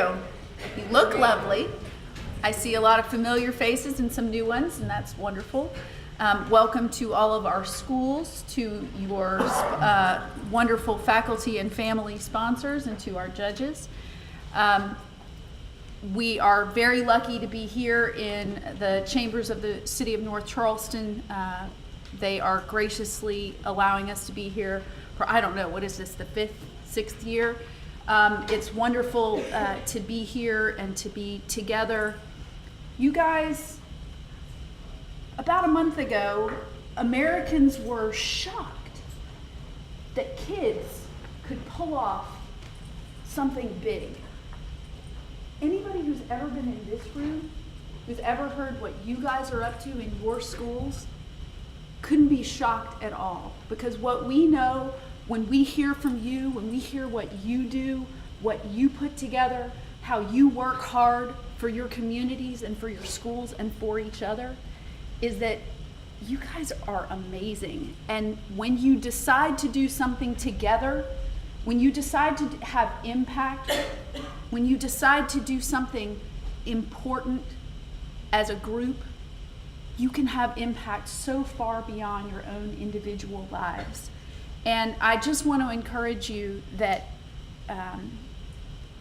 you? You look lovely. I see a lot of familiar faces and some new ones, and that's wonderful. Welcome to all of our schools, to your wonderful faculty and family sponsors, and to our judges. We are very lucky to be here in the chambers of the City of North Charleston. They are graciously allowing us to be here for, I don't know, what is this, the 5th, 6th year? It's wonderful to be here and to be together. You guys, about a month ago, Americans were shocked that kids could pull off something big. Anybody who's ever been in this room, who's ever heard what you guys are up to in your schools, couldn't be shocked at all. Because what we know, when we hear from you, when we hear what you do, what you put together, how you work hard for your communities and for your schools and for each other, is that you guys are amazing. And when you decide to do something together, when you decide to have impact, when you decide to do something important as a group, you can have impact so far beyond your own individual lives. And I just want to encourage you that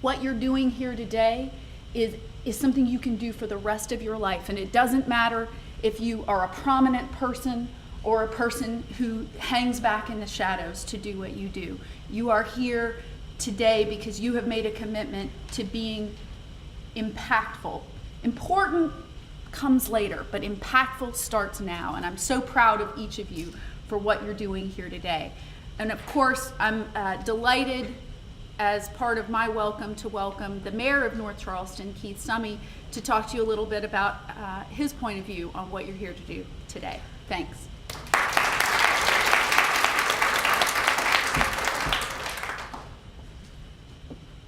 what you're doing here today is something you can do for the rest of your life. And it doesn't matter if you are a prominent person or a person who hangs back in the shadows to do what you do. You are here today because you have made a commitment to being impactful. Important comes later, but impactful starts now. And I'm so proud of each of you for what you're doing here today. And of course, I'm delighted as part of my welcome to welcome the mayor of North Charleston, Keith Summey, to talk to you a little bit about his point of view on what you're here to do today. Thanks.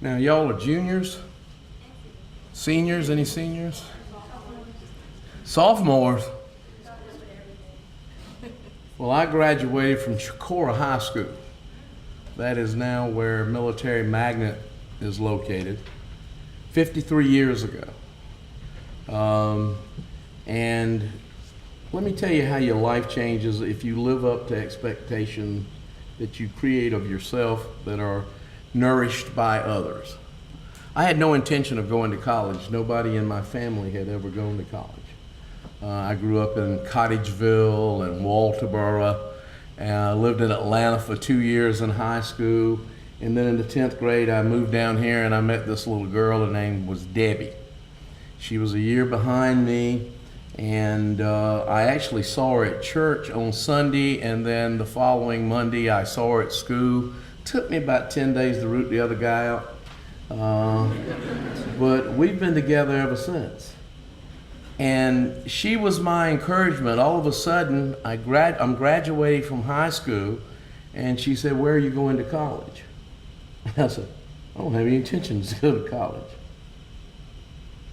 Now, y'all are juniors? Seniors? Any seniors? Sophomores? Well, I graduated from Chicora High School. That is now where Military Magnet is located, 53 years ago. And let me tell you how your life changes if you live up to expectations that you create of yourself that are nourished by others. I had no intention of going to college. Nobody in my family had ever gone to college. I grew up in Cottageville and Walterboro, and I lived in Atlanta for 2 years in high school. And then in the 10th grade, I moved down here and I met this little girl. Her name was Debbie. She was a year behind me, and I actually saw her at church on Sunday, and then the following Monday I saw her at school. Took me about 10 days to root the other guy out, but we've been together ever since. And she was my encouragement. All of a sudden, I'm graduating from high school, and she said, "Where are you going to college?" I said, "I don't have any intentions to go to college.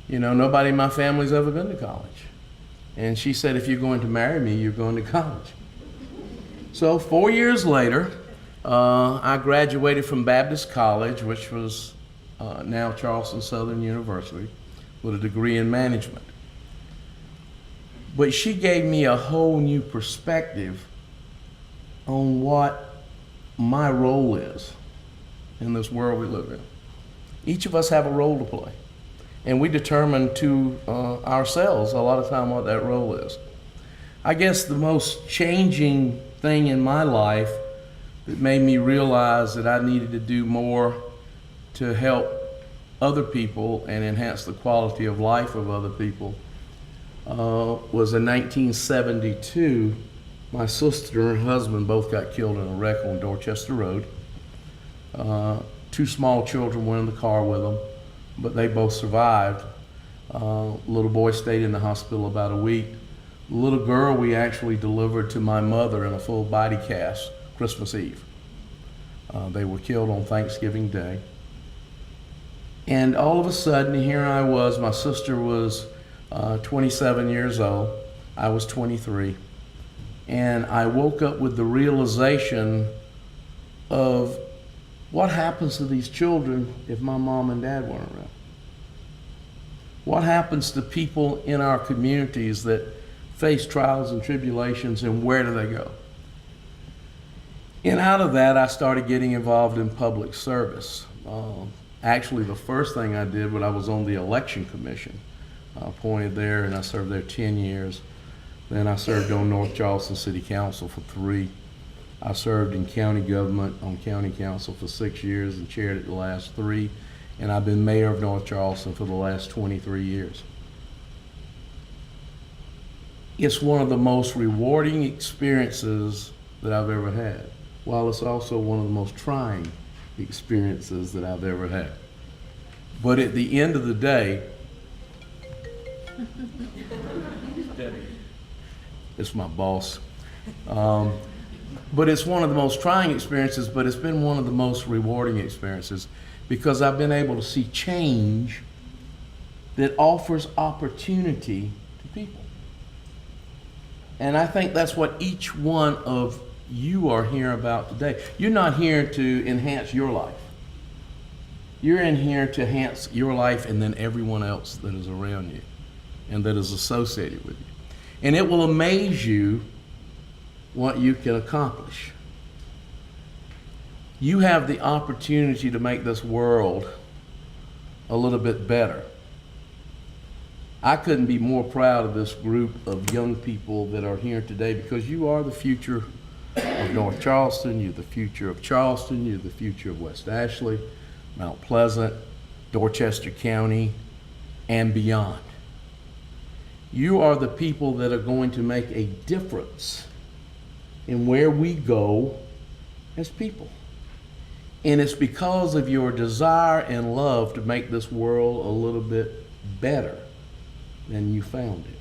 You know, nobody in my family's ever been to college." And she said, "If you're going to marry me, you're going to college." So 4 years later, I graduated from Baptist College, which was now Charleston Southern University, with a degree in management. But she gave me a whole new perspective on what my role is in this world we live in. Each of us have a role to play, and we determine to ourselves a lot of time what that role is. I guess the most changing thing in my life that made me realize that I needed to do more to help other people and enhance the quality of life of other people was in 1972. My sister and her husband both got killed in a wreck on Dorchester Road. 2 small children were in the car with them, but they both survived. Little boy stayed in the hospital about a week. The little girl we actually delivered to my mother in a full body cast Christmas Eve. They were killed on Thanksgiving Day. And all of a sudden, here I was. My sister was 27 years old. I was 23. And I woke up with the realization of what happens to these children if my mom and dad weren't around. What happens to people in our communities that face trials and tribulations, and where do they go? And out of that, I started getting involved in public service. Actually, the first thing I did when I was on the election commission, appointed there, and I served there 10 years. Then I served on North Charleston City Council for 3. I served in county government on county council for 6 years and chaired it the last 3. And I've been mayor of North Charleston for the last 23 years. It's one of the most rewarding experiences that I've ever had, while it's also one of the most trying experiences that I've ever had. But at the end of the day, it's my boss. But it's one of the most trying experiences, but it's been one of the most rewarding experiences, because I've been able to see change that offers opportunity to people. And I think that's what each one of you are here about today. You're not here to enhance your life. You're in here to enhance your life and then everyone else that is around you and that is associated with you. And it will amaze you what you can accomplish. You have the opportunity to make this world a little bit better. I couldn't be more proud of this group of young people that are here today, because you are the future of North Charleston, you're the future of Charleston, you're the future of West Ashley, Mount Pleasant, Dorchester County, and beyond. You are the people that are going to make a difference in where we go as people. And it's because of your desire and love to make this world a little bit better than you found it.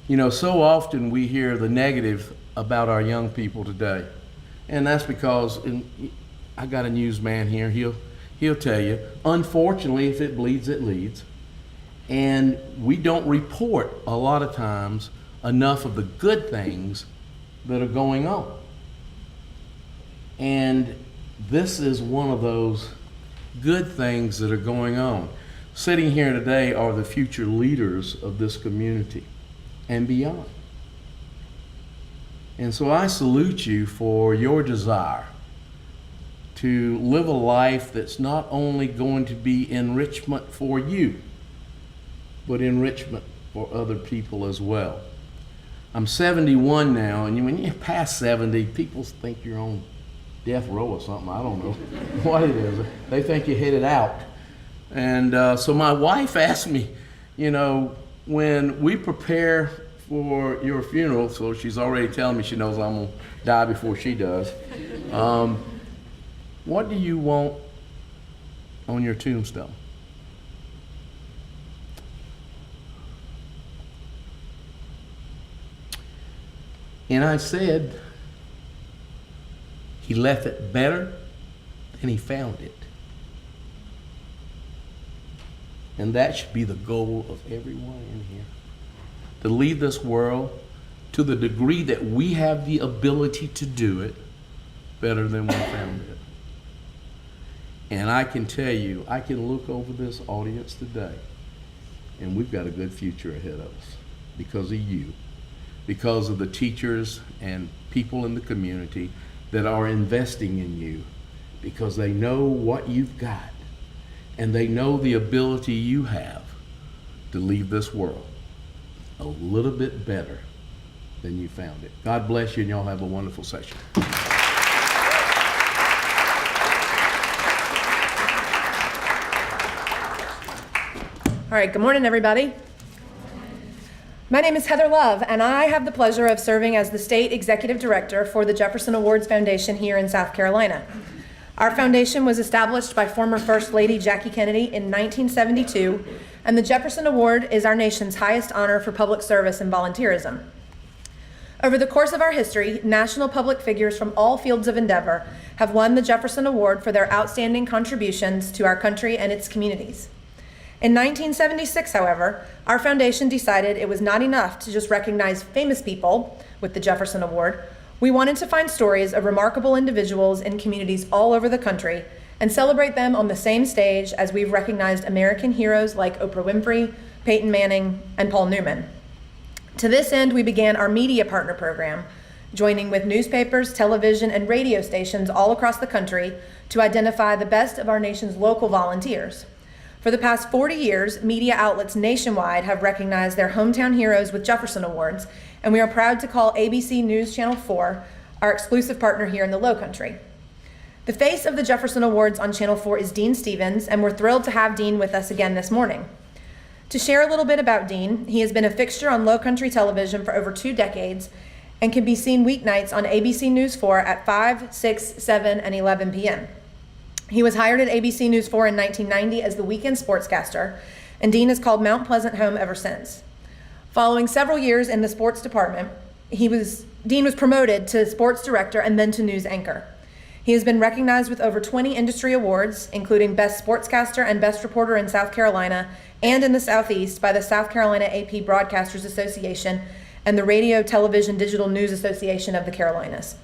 You know, so often we hear the negative about our young people today. And that's because, I got a newsman here, he'll tell you, unfortunately, if it bleeds, it leads. And we don't report a lot of times enough of the good things that are going on. And this is one of those good things that are going on. Sitting here today are the future leaders of this community and beyond. And so I salute you for your desire to live a life that's not only going to be enrichment for you, but enrichment for other people as well. I'm 71 now, and when you're past 70, people think you're on death row or something. I don't know what it is. They think you're headed out. And so my wife asked me, you know, when we prepare for your funeral, so she's already telling me she knows I'm going to die before she does, what do you want on your tombstone? And I said, he left it better than he found it. And that should be the goal of everyone in here. To leave this world, to the degree that we have the ability to do it, better than we found it. And I can tell you, I can look over this audience today, and we've got a good future ahead of us because of you, because of the teachers and people in the community that are investing in you, because they know what you've got and they know the ability you have to leave this world a little bit better than you found it. God bless you, and y'all have a wonderful session. All right, good morning, everybody. My name is Heather Love, and I have the pleasure of serving as the State Executive Director for the Jefferson Awards Foundation here in South Carolina. Our foundation was established by former First Lady Jackie Kennedy in 1972, and the Jefferson Award is our nation's highest honor for public service and volunteerism. Over the course of our history, national public figures from all fields of endeavor have won the Jefferson Award for their outstanding contributions to our country and its communities. In 1976, however, our foundation decided it was not enough to just recognize famous people with the Jefferson Award. We wanted to find stories of remarkable individuals in communities all over the country and celebrate them on the same stage as we've recognized American heroes like Oprah Winfrey, Peyton Manning, and Paul Newman. To this end, we began our media partner program, joining with newspapers, television, and radio stations all across the country to identify the best of our nation's local volunteers. For the past 40 years, media outlets nationwide have recognized their hometown heroes with Jefferson Awards, and we are proud to call ABC News Channel 4 our exclusive partner here in the Lowcountry. The face of the Jefferson Awards on Channel 4 is Dean Stevens, and we're thrilled to have Dean with us again this morning. To share a little bit about Dean, he has been a fixture on Lowcountry television for over 2 decades and can be seen weeknights on ABC News 4 at 5, 6, 7, and 11 p.m. He was hired at ABC News 4 in 1990 as the weekend sportscaster, and Dean has called Mount Pleasant home ever since. Following several years in the sports department, Dean was promoted to sports director and then to news anchor. He has been recognized with over 20 industry awards, including Best Sportscaster and Best Reporter in South Carolina and in the Southeast by the South Carolina AP Broadcasters Association and the Radio Television Digital News Association of the Carolinas.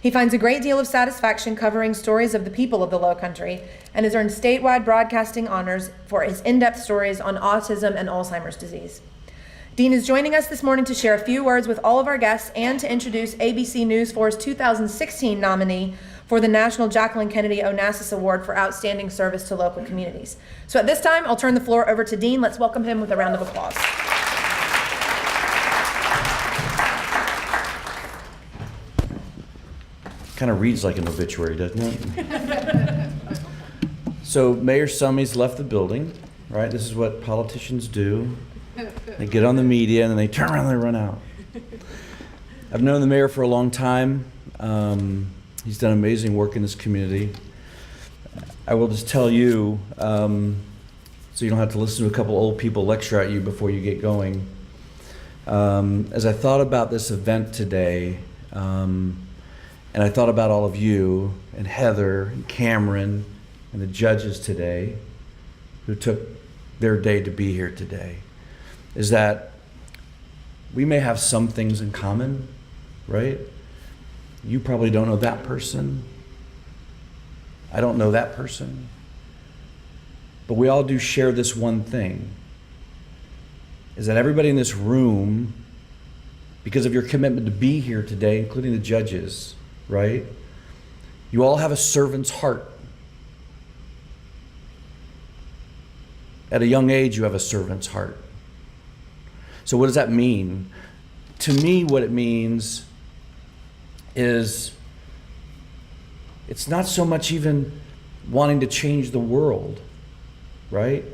He finds a great deal of satisfaction covering stories of the people of the Lowcountry and has earned statewide broadcasting honors for his in-depth stories on autism and Alzheimer's disease. Dean is joining us this morning to share a few words with all of our guests and to introduce ABC News 4's 2016 nominee for the National Jacqueline Kennedy Onassis Award for Outstanding Service to Local Communities. So at this time, I'll turn the floor over to Dean. Let's welcome him with a round of applause. Kind of reads like an obituary, doesn't it? So Mayor Summey's left the building, right? This is what politicians do. They get on the media and then they turn around and they run out. I've known the mayor for a long time. He's done amazing work in this community. I will just tell you, so you don't have to listen to a couple old people lecture at you before you get going. As I thought about this event today, and I thought about all of you and Heather and Cameron and the judges today who took their day to be here today, is that we may have some things in common, right? You probably don't know that person. I don't know that person. But we all do share this one thing, is that everybody in this room, because of your commitment to be here today, including the judges, right? You all have a servant's heart. At a young age, you have a servant's heart. So what does that mean? To me, what it means is it's not so much even wanting to change the world, right?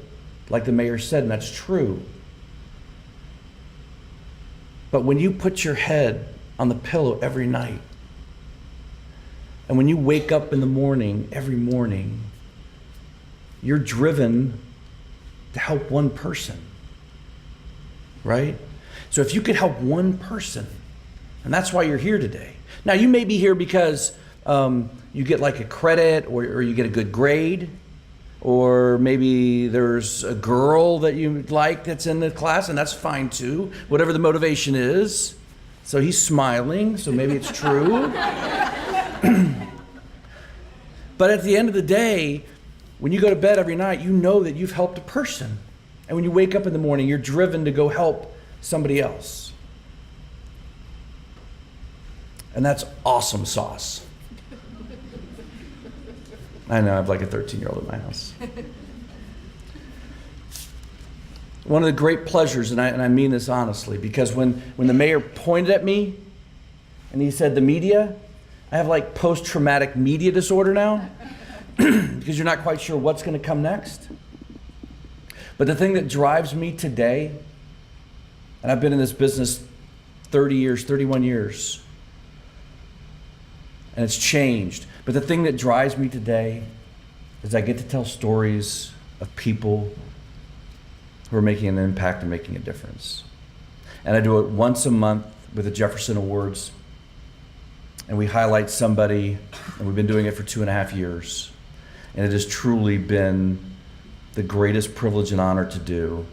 Like the mayor said, and that's true. But when you put your head on the pillow every night, and when you wake up in the morning, every morning, you're driven to help one person, right? So if you could help one person, and that's why you're here today. Now, you may be here because you get like a credit or you get a good grade, or maybe there's a girl that you like that's in the class, and that's fine too, whatever the motivation is. So he's smiling, so maybe it's true. But at the end of the day, when you go to bed every night, you know that you've helped a person. And when you wake up in the morning, you're driven to go help somebody else. And that's awesome sauce. I know, I have like a 13-year-old in my house. One of the great pleasures, and I mean this honestly, because when the mayor pointed at me and he said the media, I have like post-traumatic media disorder now because you're not quite sure what's going to come next. But the thing that drives me today, and I've been in this business 30 years, 31 years, and it's changed. But the thing that drives me today is I get to tell stories of people who are making an impact and making a difference. And I do it once a month with the Jefferson Awards. And we highlight somebody, and we've been doing it for 2.5 years. And it has truly been the greatest privilege and honor to do.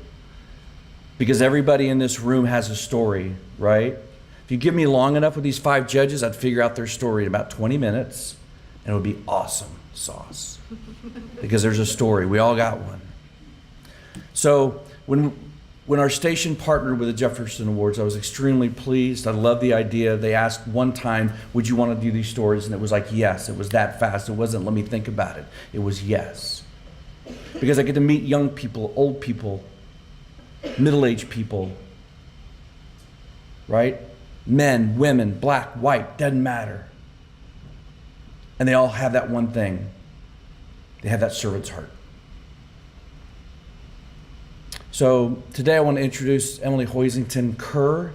Because everybody in this room has a story, right? If you give me long enough with these 5 judges, I'd figure out their story in about 20 minutes. and it would be awesome sauce. Because there's a story. We all got one. So when our station partnered with the Jefferson Awards, I was extremely pleased. I love the idea. They asked one time, would you want to do these stories? And it was like, yes. It was that fast. It wasn't, let me think about it. It was yes. Because I get to meet young people, old people, middle-aged people, right? Men, women, black, white, doesn't matter. And they all have that one thing. They have that servant's heart. So today I want to introduce Emily Hoisington Kerr.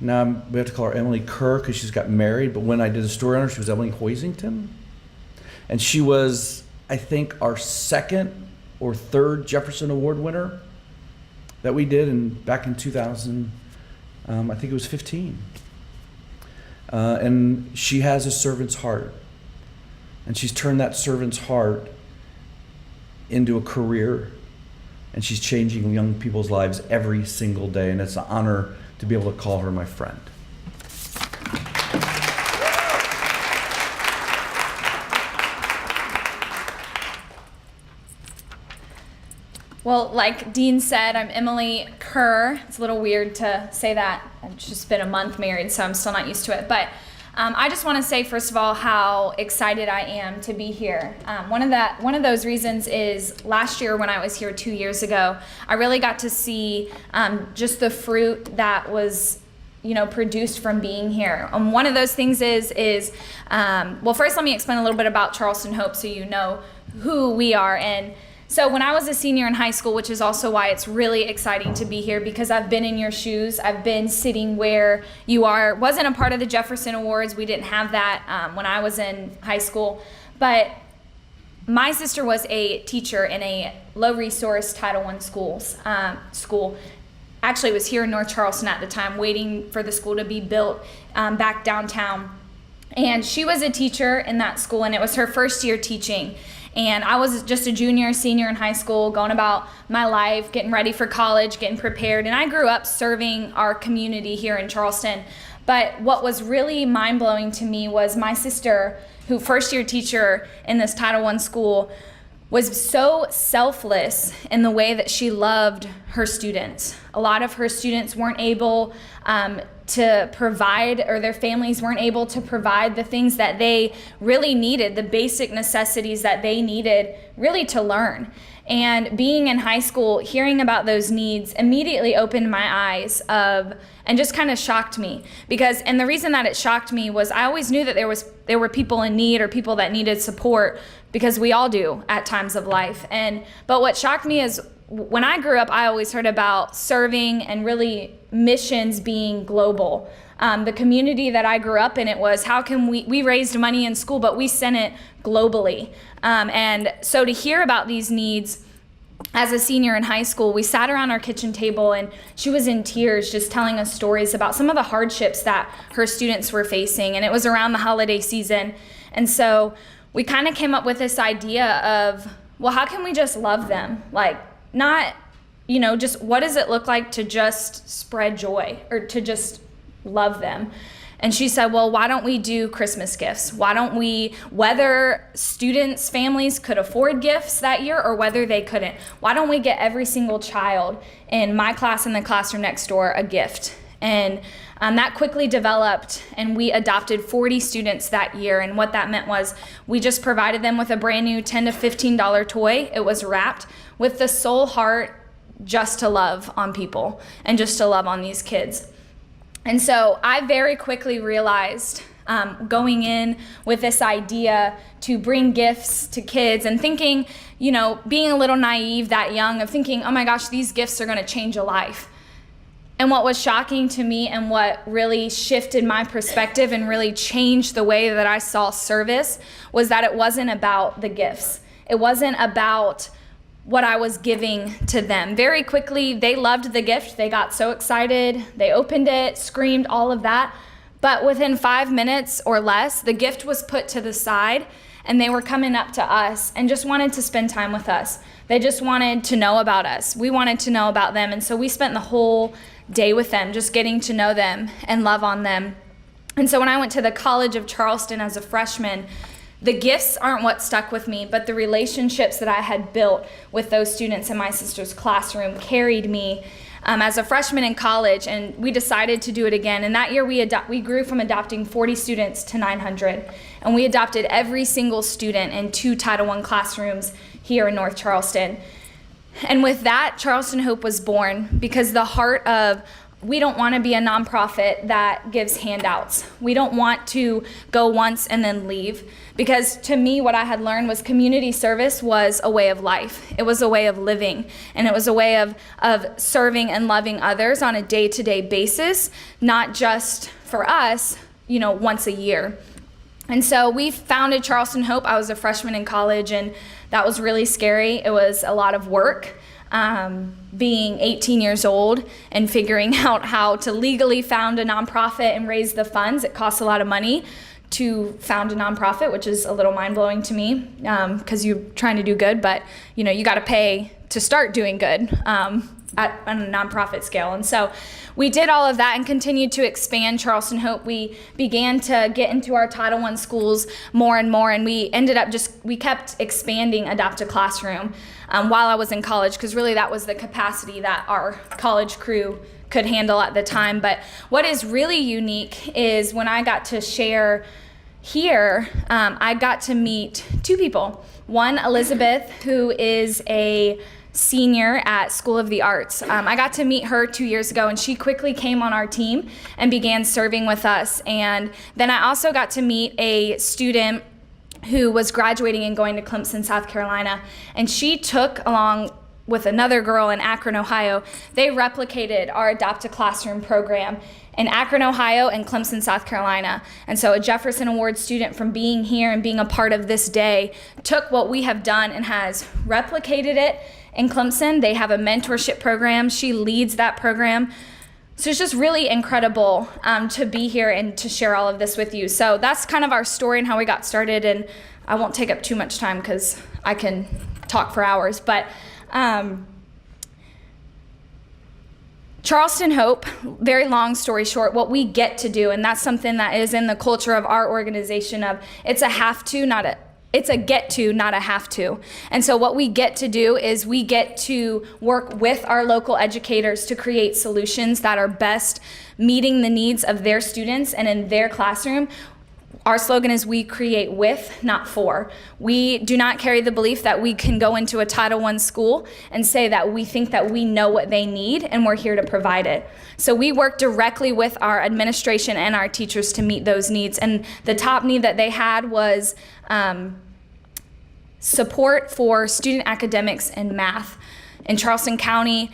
Now we have to call her Emily Kerr because she's got married, but when I did a story on her, she was Emily Hoisington. And she was, I think, our second or third Jefferson Award winner that we did back in 2000, I think it was 15. And she has a servant's heart. And she's turned that servant's heart into a career. And she's changing young people's lives every single day. And it's an honor to be able to call her my friend. Well, like Dean said, I'm Emily Kerr. It's a little weird to say that. I've just been a month married, so I'm still not used to it. But I just want to say, first of all, how excited I am to be here. One of those reasons is last year when I was here 2 years ago, I really got to see just the fruit that was produced from being here. One of those things is well, first let me explain a little bit about Charleston Hope so you know who we are. And so when I was a senior in high school, which is also why it's really exciting to be here, because I've been in your shoes. I've been sitting where you are. Wasn't a part of the Jefferson Awards. We didn't have that when I was in high school. But my sister was a teacher in a low-resource Title I school. Actually, it was here in North Charleston at the time, waiting for the school to be built back downtown. And she was a teacher in that school, and it was her first year teaching. And I was just a junior, senior in high school, going about my life, getting ready for college, getting prepared. And I grew up serving our community here in Charleston. But what was really mind-blowing to me was my sister, who first-year teacher in this Title I school, was so selfless in the way that she loved her students. A lot of her students weren't able to provide, or their families weren't able to provide the things that they really needed, the basic necessities that they needed really to learn. And being in high school, hearing about those needs immediately opened my eyes and just kind of shocked me. And the reason that it shocked me was I always knew that there were people in need or people that needed support, because we all do at times of life. But what shocked me is when I grew up, I always heard about serving and really missions being global. The community that I grew up in, it was how can we raised money in school, but we sent it globally. And so to hear about these needs as a senior in high school, we sat around our kitchen table and she was in tears just telling us stories about some of the hardships that her students were facing. And it was around the holiday season. And so we kind of came up with this idea of, well, how can we just love them? Like, not, just what does it look like to just spread joy or to just love them? And she said, well, why don't we do Christmas gifts? Why don't we, whether students' families could afford gifts that year or whether they couldn't, why don't we get every single child in my class and the classroom next door a gift? And that quickly developed, and we adopted 40 students that year. And what that meant was we just provided them with a brand new $10 to $15 toy. It was wrapped with the sole heart just to love on people and just to love on these kids. And so I very quickly realized, going in with this idea to bring gifts to kids and thinking, being a little naive that young, of thinking, oh my gosh, these gifts are going to change a life. And what was shocking to me and what really shifted my perspective and really changed the way that I saw service was that it wasn't about the gifts. It wasn't about what I was giving to them. Very quickly, they loved the gift. They got so excited. They opened it, screamed, all of that. But within 5 minutes or less, the gift was put to the side and they were coming up to us and just wanted to spend time with us. They just wanted to know about us. We wanted to know about them. And so we spent the whole day with them, just getting to know them and love on them. And so when I went to the College of Charleston as a freshman, The gifts aren't what stuck with me, but the relationships that I had built with those students in my sister's classroom carried me as a freshman in college, and we decided to do it again. And that year we grew from adopting 40 students to 900, and we adopted every single student in 2 Title I classrooms here in North Charleston. And with that, Charleston Hope was born, because the heart of, we don't want to be a nonprofit that gives handouts. We don't want to go once and then leave, because to me, what I had learned was community service was a way of life. It was a way of living, and it was a way of serving and loving others on a day-to-day basis, not just for us, once a year. And so we founded Charleston Hope. I was a freshman in college, and that was really scary. It was a lot of work. Being 18 years old and figuring out how to legally found a nonprofit and raise the funds. It costs a lot of money to found a nonprofit, which is a little mind-blowing to me, because you're trying to do good, but you got to pay to start doing good at on a nonprofit scale. And so we did all of that and continued to expand Charleston Hope. We began to get into our Title I schools more and more, and we ended up we kept expanding Adopt a Classroom while I was in college, because really that was the capacity that our college crew could handle at the time. But what is really unique is when I got to share here, I got to meet 2 people. One, Elizabeth, who is a senior at School of the Arts. I got to meet her 2 years ago, and she quickly came on our team and began serving with us. And then I also got to meet a student who was graduating and going to Clemson, South Carolina, and she took, along with another girl in Akron, Ohio, they replicated our Adopt a Classroom program in Akron, Ohio, and Clemson, South Carolina. And so a Jefferson Awards student, from being here and being a part of this day, took what we have done and has replicated it in Clemson. They have a mentorship program. She leads that program. So it's just really incredible to be here and to share all of this with you. So that's kind of our story and how we got started. And I won't take up too much time because I can talk for hours. But Charleston Hope, very long story short, what we get to do, and that's something that is in the culture of our organization of it's a have to, it's a get to, not a have to. And so what we get to do is we get to work with our local educators to create solutions that are best meeting the needs of their students and in their classroom. Our slogan is we create with, not for. We do not carry the belief that we can go into a Title I school and say that we think that we know what they need and we're here to provide it. So we work directly with our administration and our teachers to meet those needs. And the top need that they had was support for student academics and math. In Charleston County,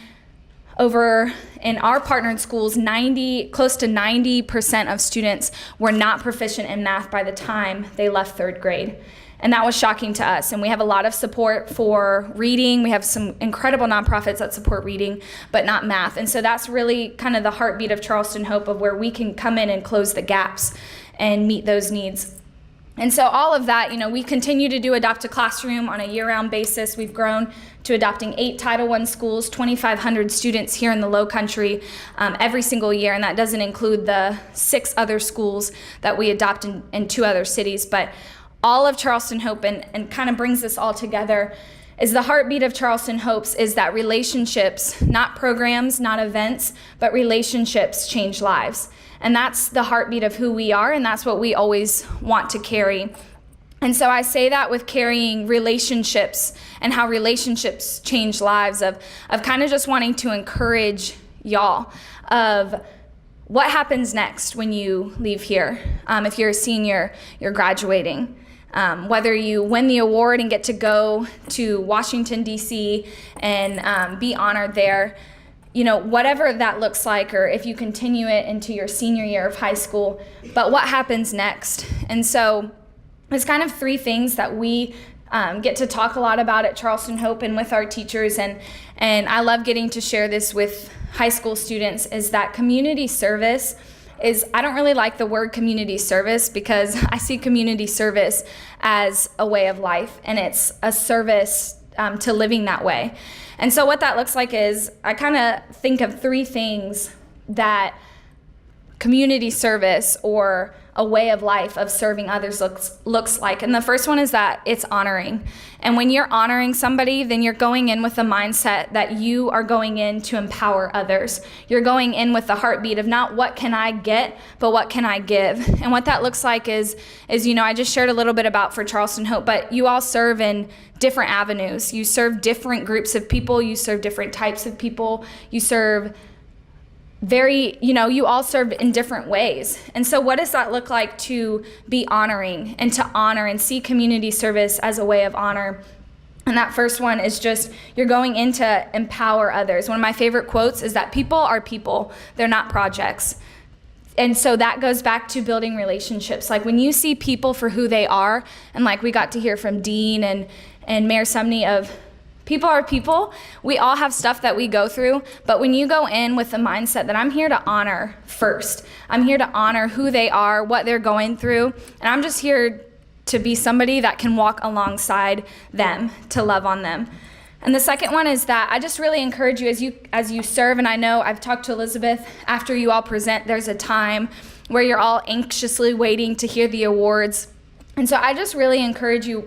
over in our partnered schools, close to 90% of students were not proficient in math by the time they left 3rd grade. And that was shocking to us. And we have a lot of support for reading. We have some incredible nonprofits that support reading, but not math. And so that's really kind of the heartbeat of Charleston Hope, of where we can come in and close the gaps and meet those needs. And so all of that, we continue to do Adopt a Classroom on a year-round basis. We've grown to adopting 8 Title I schools, 2,500 students here in the Low Country every single year, and that doesn't include the 6 other schools that we adopt in 2 other cities. But all of Charleston Hope, and kind of brings this all together, is the heartbeat of Charleston Hopes is that relationships, not programs, not events, but relationships change lives. And that's the heartbeat of who we are, and that's what we always want to carry. And so I say that with carrying relationships and how relationships change lives, of kind of just wanting to encourage y'all of what happens next when you leave here. If you're a senior, you're graduating. Whether you win the award and get to go to Washington, D.C. and be honored there, whatever that looks like, or if you continue it into your senior year of high school, but what happens next? And so it's kind of 3 things that we get to talk a lot about at Charleston Hope and with our teachers, and I love getting to share this with high school students, is that community service is, I don't really like the word community service, because I see community service as a way of life, and it's a service to living that way. And so what that looks like is, I kind of think of 3 things that community service or a way of life of serving others looks like. And the first one is that it's honoring. And when you're honoring somebody, then you're going in with the mindset that you are going in to empower others. You're going in with the heartbeat of not what can I get, but what can I give. And what that looks like is I just shared a little bit about for Charleston Hope, but you all serve in different avenues. You serve different groups of people. You serve different types of people. You serve you all serve in different ways. And so what does that look like to be honoring and to honor and see community service as a way of honor? And that first one is just, you're going in to empower others. One of my favorite quotes is that people are people, they're not projects. And so that goes back to building relationships. Like when you see people for who they are, and like we got to hear from Dean and Mayor Sumney of people are people. We all have stuff that we go through, but when you go in with the mindset that I'm here to honor first, I'm here to honor who they are, what they're going through, and I'm just here to be somebody that can walk alongside them, to love on them. And the second one is that I just really encourage you as you serve, and I know I've talked to Elizabeth after you all present, there's a time where you're all anxiously waiting to hear the awards. And so I just really encourage you,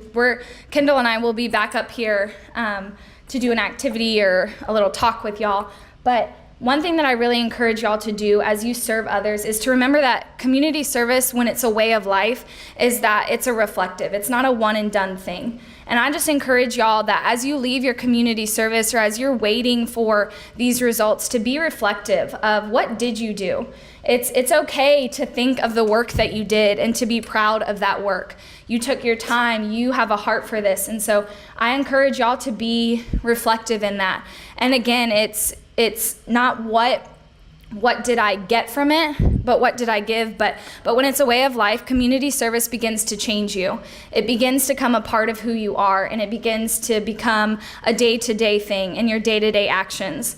Kendall and I will be back up here to do an activity or a little talk with y'all. But one thing that I really encourage y'all to do as you serve others is to remember that community service, when it's a way of life, is that it's a reflective. It's not a one and done thing. And I just encourage y'all that as you leave your community service or as you're waiting for these results, to be reflective of what did you do. It's okay to think of the work that you did and to be proud of that work. You took your time, you have a heart for this. And so I encourage y'all to be reflective in that. And again, it's not what did I get from it, but what did I give? But when it's a way of life, community service begins to change you. It begins to become a part of who you are, and it begins to become a day-to-day thing in your day-to-day actions.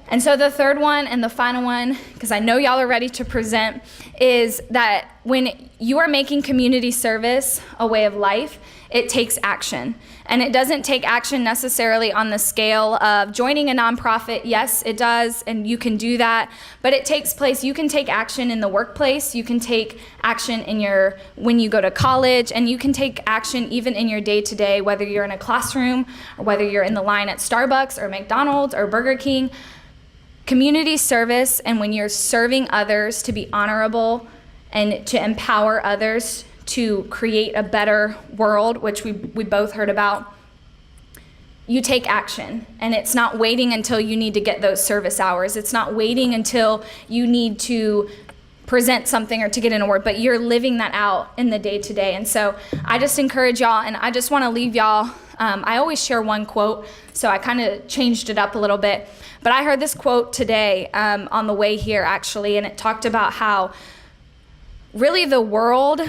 And so the third one and the final one, because I know y'all are ready to present, is that when you are making community service a way of life, it takes action. And it doesn't take action necessarily on the scale of joining a nonprofit. Yes, it does, and you can do that. But it takes place. You can take action in the workplace. You can take action when you go to college, and you can take action even in your day-to-day, whether you're in a classroom or whether you're in the line at Starbucks or McDonald's or Burger King. Community service, and when you're serving others, to be honorable and to empower others to create a better world, which we both heard about, you take action. And it's not waiting until you need to get those service hours. It's not waiting until you need to present something or to get an award, but you're living that out in the day-to-day. And so I just encourage y'all, and I just want to leave y'all, I always share one quote, so I kind of changed it up a little bit. But I heard this quote today on the way here, actually, and it talked about how really the world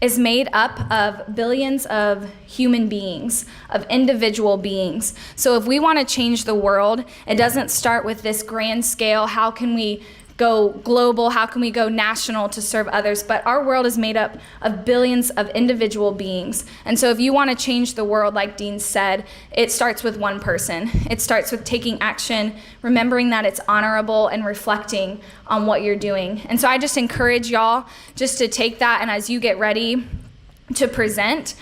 is made up of billions of human beings, of individual beings. So if we want to change the world, it doesn't start with this grand scale, how can we go global, how can we go national to serve others, but our world is made up of billions of individual beings. And so if you want to change the world, like Dean said, it starts with one person. It starts with taking action, remembering that it's honorable, and reflecting on what you're doing. And so I just encourage y'all just to take that, and as you get ready to present,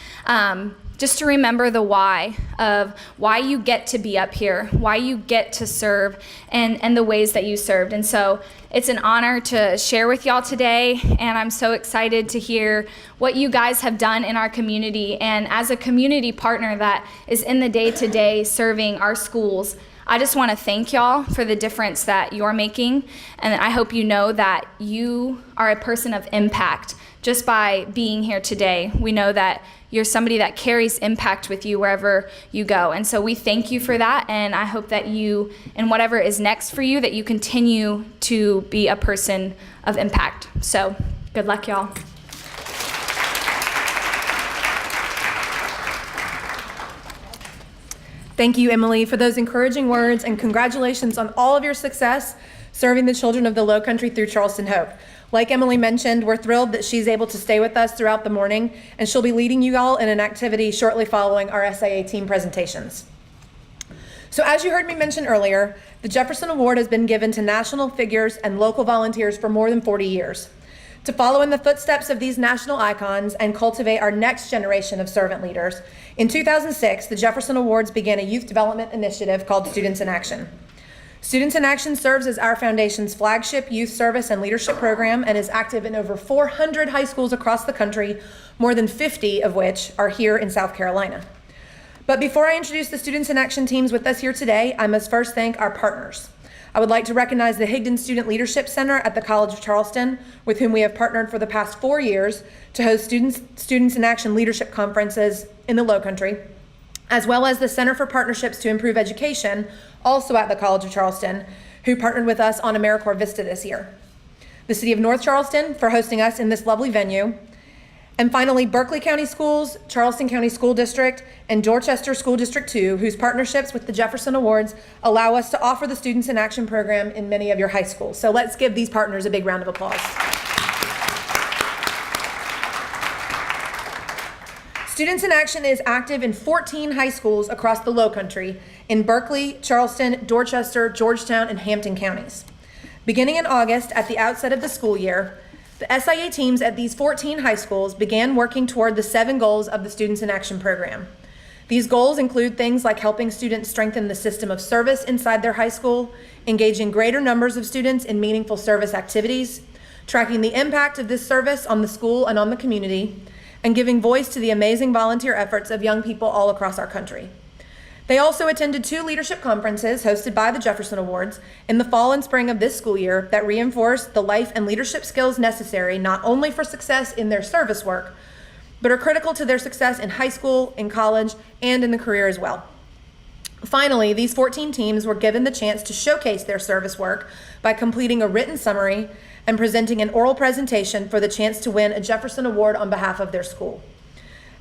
just to remember the why of why you get to be up here, why you get to serve, and the ways that you served. And so it's an honor to share with y'all today, and I'm so excited to hear what you guys have done in our community. And as a community partner that is in the day-to-day serving our schools, I just want to thank y'all for the difference that you're making, and I hope you know that you are a person of impact just by being here today. We know that you're somebody that carries impact with you wherever you go. And so we thank you for that, and I hope that you, and whatever is next for you, that you continue to be a person of impact. So good luck, y'all. Thank you, Emily, for those encouraging words, and congratulations on all of your success serving the children of the Low Country through Charleston Hope. Like Emily mentioned, we're thrilled that she's able to stay with us throughout the morning, and she'll be leading you all in an activity shortly following our SIA team presentations. So as you heard me mention earlier, the Jefferson Award has been given to national figures and local volunteers for more than 40 years. to follow in the footsteps of these national icons and cultivate our next generation of servant leaders, in 2006, the Jefferson Awards began a youth development initiative called Students in Action. Students in Action serves as our foundation's flagship youth service and leadership program and is active in over 400 high schools across the country, more than 50 of which are here in South Carolina. But before I introduce the Students in Action teams with us here today, I must first thank our partners. I would like to recognize the Higdon Student Leadership Center at the College of Charleston, with whom we have partnered for the past 4 years to host Students in Action leadership conferences in the Lowcountry, as well as the Center for Partnerships to Improve Education, also at the College of Charleston, who partnered with us on AmeriCorps Vista this year. The City of North Charleston for hosting us in this lovely venue. And finally, Berkeley County Schools, Charleston County School District, and Dorchester School District 2, whose partnerships with the Jefferson Awards allow us to offer the Students in Action program in many of your high schools. So let's give these partners a big round of applause. Students in Action is active in 14 high schools across the Lowcountry in Berkeley, Charleston, Dorchester, Georgetown, and Hampton counties. Beginning in August at the outset of the school year, the SIA teams at these 14 high schools began working toward the 7 goals of the Students in Action program. These goals include things like helping students strengthen the system of service inside their high school, engaging greater numbers of students in meaningful service activities, tracking the impact of this service on the school and on the community, and giving voice to the amazing volunteer efforts of young people all across our country. They also attended 2 leadership conferences hosted by the Jefferson Awards in the fall and spring of this school year that reinforced the life and leadership skills necessary not only for success in their service work, but are critical to their success in high school, in college, and in the career as well. Finally, these 14 teams were given the chance to showcase their service work by completing a written summary and presenting an oral presentation for the chance to win a Jefferson Award on behalf of their school.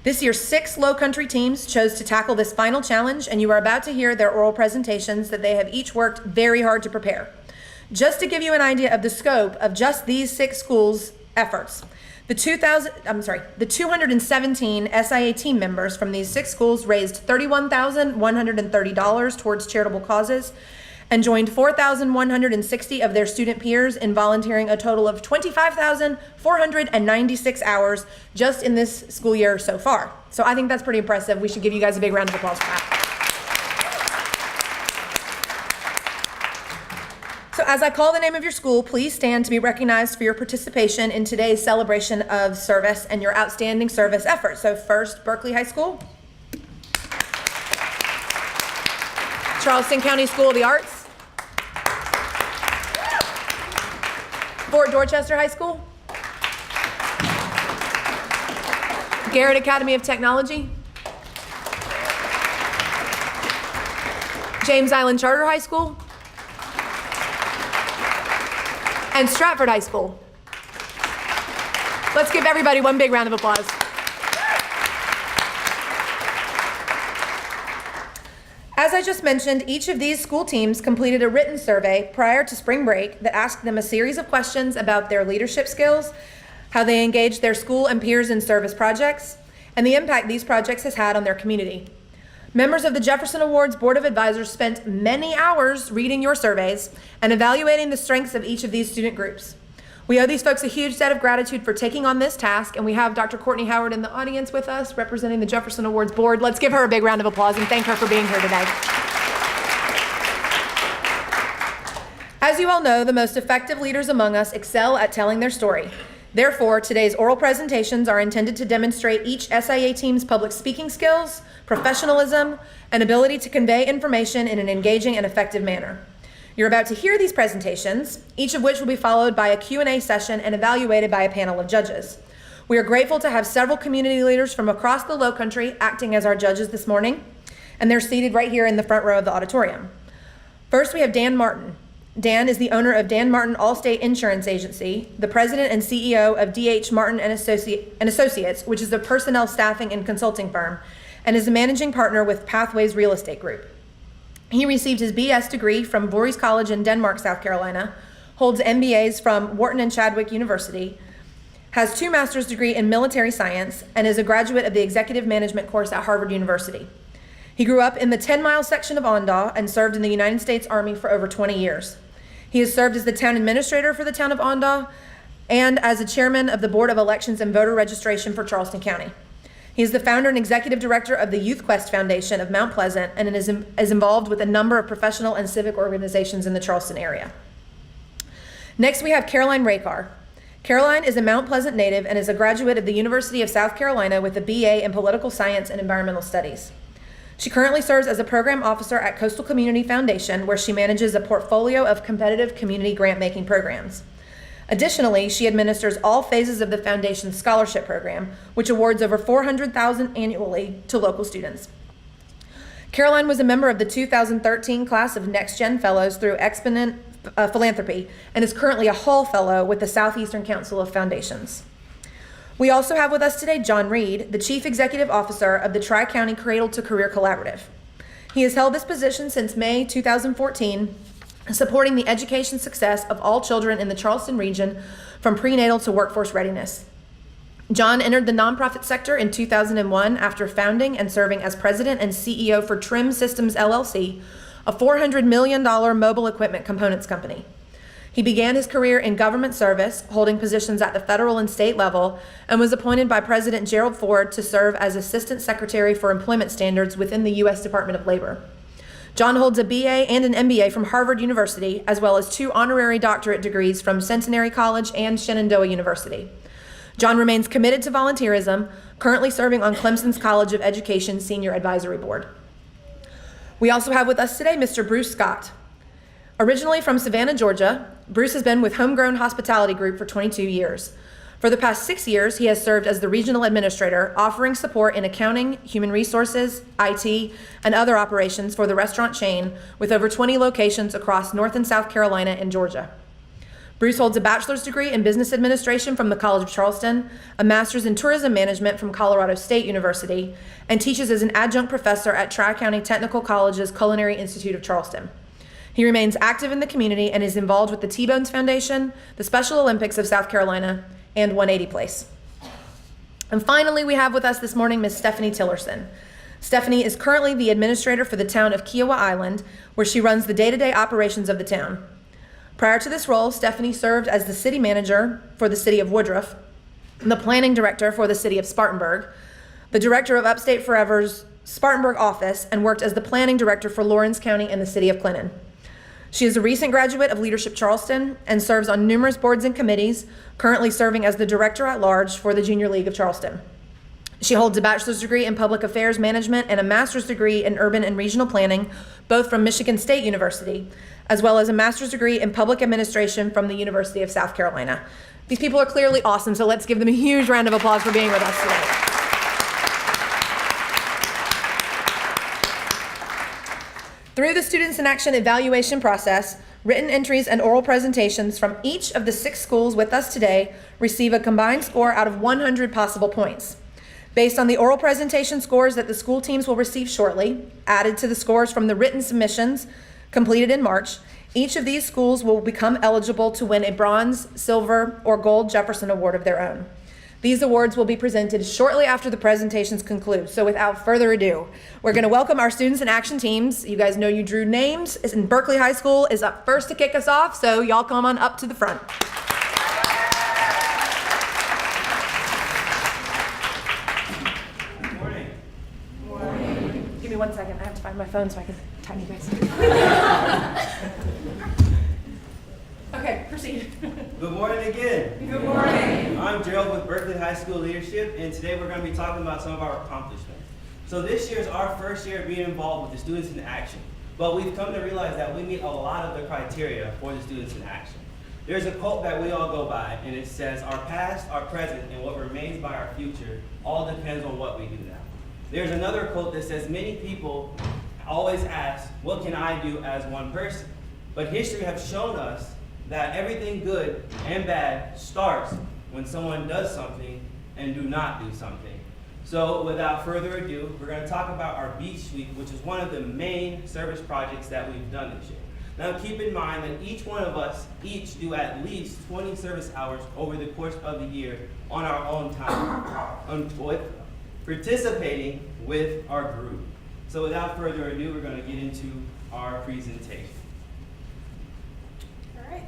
This year, 6 Lowcountry teams chose to tackle this final challenge, and you are about to hear their oral presentations that they have each worked very hard to prepare. Just to give you an idea of the scope of just these 6 schools' efforts, the 217 SIA team members from these 6 schools raised $31,130 towards charitable causes and joined 4,160 of their student peers in volunteering a total of 25,496 hours just in this school year so far. So I think that's pretty impressive. We should give you guys a big round of applause for that. So as I call the name of your school, please stand to be recognized for your participation in today's celebration of service and your outstanding service efforts. So first, Berkeley High School. Charleston County School of the Arts. Fort Dorchester High School. Garrett Academy of Technology. James Island Charter High School. And Stratford High School. Let's give everybody one big round of applause. As I just mentioned, each of these school teams completed a written survey prior to spring break that asked them a series of questions about their leadership skills, how they engaged their school and peers in service projects, and the impact these projects has had on their community. Members of the Jefferson Awards Board of Advisors spent many hours reading your surveys and evaluating the strengths of each of these student groups. We owe these folks a huge debt of gratitude for taking on this task, and we have Dr. Courtney Howard in the audience with us, representing the Jefferson Awards Board. Let's give her a big round of applause and thank her for being here today. As you all know, the most effective leaders among us excel at telling their story. Therefore, today's oral presentations are intended to demonstrate each SIA team's public speaking skills, professionalism, and ability to convey information in an engaging and effective manner. You're about to hear these presentations, each of which will be followed by a Q&A session and evaluated by a panel of judges. We are grateful to have several community leaders from across the Lowcountry acting as our judges this morning, and they're seated right here in the front row of the auditorium. First, we have Dan Martin. Dan is the owner of Dan Martin Allstate Insurance Agency, the president and CEO of D.H. Martin and Associates, which is a personnel staffing and consulting firm, and is a managing partner with Pathways Real Estate Group. He received his BS degree from Voorhees College in Denmark, South Carolina, holds MBAs from Wharton and Chadwick University, has 2 master's degree in military science, and is a graduate of the executive management course at Harvard University. He grew up in the 10-mile section of Ondaw and served in the United States Army for over 20 years. He has served as the town administrator for the town of Ondaw and as a chairman of the Board of Elections and Voter Registration for Charleston County. He is the founder and executive director of the Youth Quest Foundation of Mount Pleasant and is involved with a number of professional and civic organizations in the Charleston area. Next, we have Caroline Rakar. Caroline is a Mount Pleasant native and is a graduate of the University of South Carolina with a BA in Political Science and Environmental Studies. She currently serves as a program officer at Coastal Community Foundation, where she manages a portfolio of competitive community grant-making programs. Additionally, she administers all phases of the Foundation's scholarship program, which awards over $400,000 annually to local students. Caroline was a member of the 2013 class of Next Gen Fellows through Exponent Philanthropy and is currently a Hall Fellow with the Southeastern Council of Foundations. We also have with us today John Reed, the Chief Executive Officer of the Tri-County Cradle to Career Collaborative. He has held this position since May 2014, supporting the education success of all children in the Charleston region from prenatal to workforce readiness. John entered the nonprofit sector in 2001 after founding and serving as president and CEO for Trim Systems LLC, a $400 million mobile equipment components company. He began his career in government service, holding positions at the federal and state level, and was appointed by President Gerald Ford to serve as Assistant Secretary for Employment Standards within the U.S. Department of Labor. John holds a BA and an MBA from Harvard University, as well as 2 honorary doctorate degrees from Centenary College and Shenandoah University. John remains committed to volunteerism, currently serving on Clemson's College of Education Senior Advisory Board. We also have with us today Mr. Bruce Scott. Originally from Savannah, Georgia, Bruce has been with Homegrown Hospitality Group for 22 years. For the past 6 years, he has served as the regional administrator, offering support in accounting, human resources, IT, and other operations for the restaurant chain with over 20 locations across North and South Carolina and Georgia. Bruce holds a bachelor's degree in business administration from the College of Charleston, a master's in tourism management from Colorado State University, and teaches as an adjunct professor at Tri-County Technical College's Culinary Institute of Charleston. He remains active in the community and is involved with the T-Bones Foundation, the Special Olympics of South Carolina, and 180 Place. And finally, we have with us this morning Ms. Stephanie Tillerson. Stephanie is currently the administrator for the town of Kiowa Island, where she runs the day-to-day operations of the town. Prior to this role, Stephanie served as the city manager for the city of Woodruff, the planning director for the city of Spartanburg, the director of Upstate Forever's Spartanburg office, and worked as the planning director for Lawrence County and the city of Clinton. She is a recent graduate of Leadership Charleston and serves on numerous boards and committees, currently serving as the director at large for the Junior League of Charleston. She holds a bachelor's degree in public affairs management and a master's degree in urban and regional planning, both from Michigan State University, as well as a master's degree in public administration from the University of South Carolina. These people are clearly awesome, so let's give them a huge round of applause for being with us today. Through the Students in Action evaluation process, written entries and oral presentations from each of the 6 schools with us today receive a combined score out of 100 possible points. Based on the oral presentation scores that the school teams will receive shortly, added to the scores from the written submissions completed in March, each of these schools will become eligible to win a bronze, silver, or gold Jefferson Award of their own. These awards will be presented shortly after the presentations conclude. So without further ado, we're going to welcome our Students in Action teams. You guys know you drew names. And Berkeley High School is up first to kick us off, so y'all come on up to the front. Good morning. Good morning. Give me 1 second. I have to find my phone so I can time you guys. Okay, proceed. Good morning again. Good morning. I'm Gerald with Berkeley High School Leadership, and today we're going to be talking about some of our accomplishments. So this year is our first year being involved with the Students in Action, but we've come to realize that we meet a lot of the criteria for the Students in Action. There's a quote that we all go by, and it says, "Our past, our present, and what remains by our future all depends on what we do now." There's another quote that says, "Many people always ask, what can I do as one person? But history has shown us that everything good and bad starts when someone does something and do not do something." So without further ado, we're going to talk about our Beach Week, which is one of the main service projects that we've done this year. Now keep in mind that each one of us do at least 20 service hours over the course of the year on our own time, participating with our group. So without further ado, we're going to get into our presentation. All right.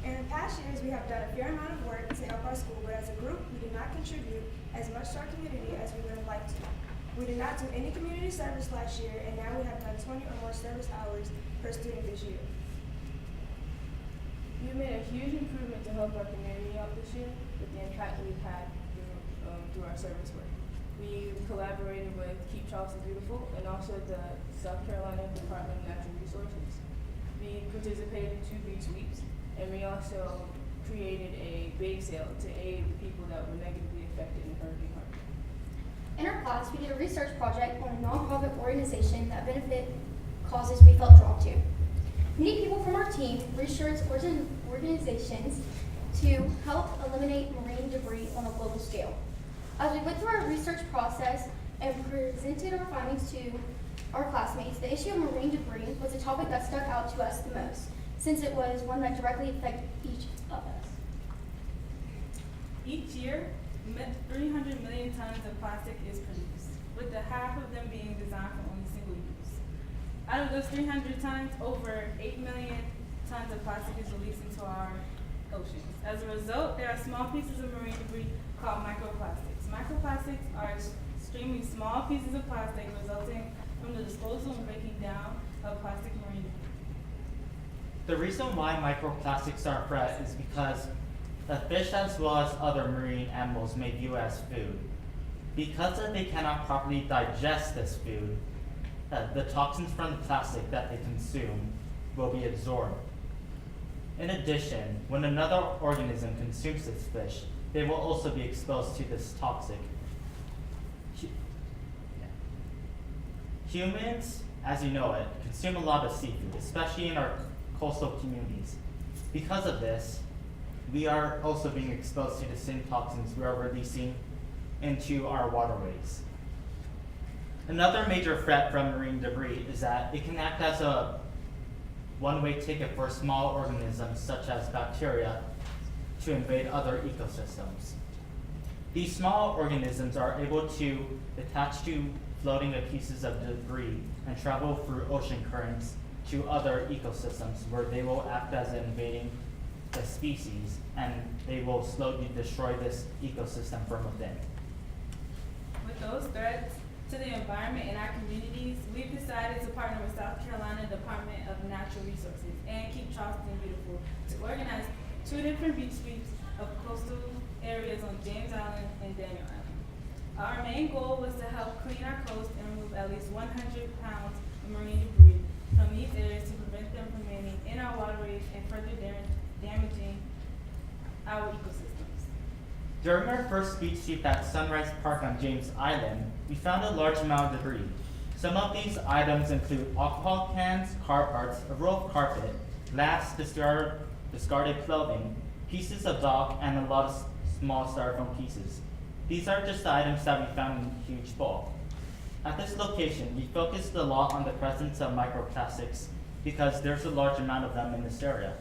In past years, we have done a fair amount of work to help our school, but as a group, we did not contribute as much to our community as we would have liked to. We did not do any community service last year, and now we have done 20 or more service hours per student this year. We made a huge improvement to help our community out this year with the impact we've had through our service work. We collaborated with Keep Charleston Beautiful and also the South Carolina Department of Natural Resources. We participated in 2 beach sweeps, and we also created a bake sale to aid the people that were negatively affected in Hurricane Harvey. In our class, we did a research project on a nonprofit organization that benefit causes we felt drawn to. Many people from our team researched organizations to help eliminate marine debris on a global scale. As we went through our research process and presented our findings to our classmates, the issue of marine debris was a topic that stuck out to us the most, since it was one that directly affected each of us. Each year, 300 million tons of plastic is produced, with the half of them being designed for only single use. Out of those 300 tons, over 8 million tons of plastic is released into our oceans. As a result, there are small pieces of marine debris called microplastics. Microplastics are extremely small pieces of plastic resulting from the disposal and breaking down of plastic marine debris. The reason why microplastics are a threat is because the fish as well as other marine animals may view as food. Because they cannot properly digest this food, the toxins from the plastic that they consume will be absorbed. In addition, when another organism consumes this fish, they will also be exposed to this toxic. Humans, as you know it, consume a lot of seafood, especially in our coastal communities. Because of this, we are also being exposed to the same toxins we are releasing into our waterways. Another major threat from marine debris is that it can act as a one-way ticket for small organisms such as bacteria to invade other ecosystems. These small organisms are able to attach to floating pieces of debris and travel through ocean currents to other ecosystems where they will act as invading the species, and they will slowly destroy this ecosystem from within. With those threats to the environment and our communities, we've decided to partner with South Carolina Department of Natural Resources and Keep Charleston Beautiful to organize 2 different beach sweeps of coastal areas on James Island and Daniel Island. Our main goal was to help clean our coast and remove at least 100 pounds of marine debris from these areas to prevent them from remaining in our waterways and further damaging our ecosystems. During our first beach sweep at Sunrise Park on James Island, we found a large amount of debris. Some of these items include alcohol cans, car parts, a roll of carpet, glass, discarded clothing, pieces of dock, and a lot of small styrofoam pieces. These are just the items that we found in huge bulk. At this location, we focused a lot on the presence of microplastics because there's a large amount of them in this area.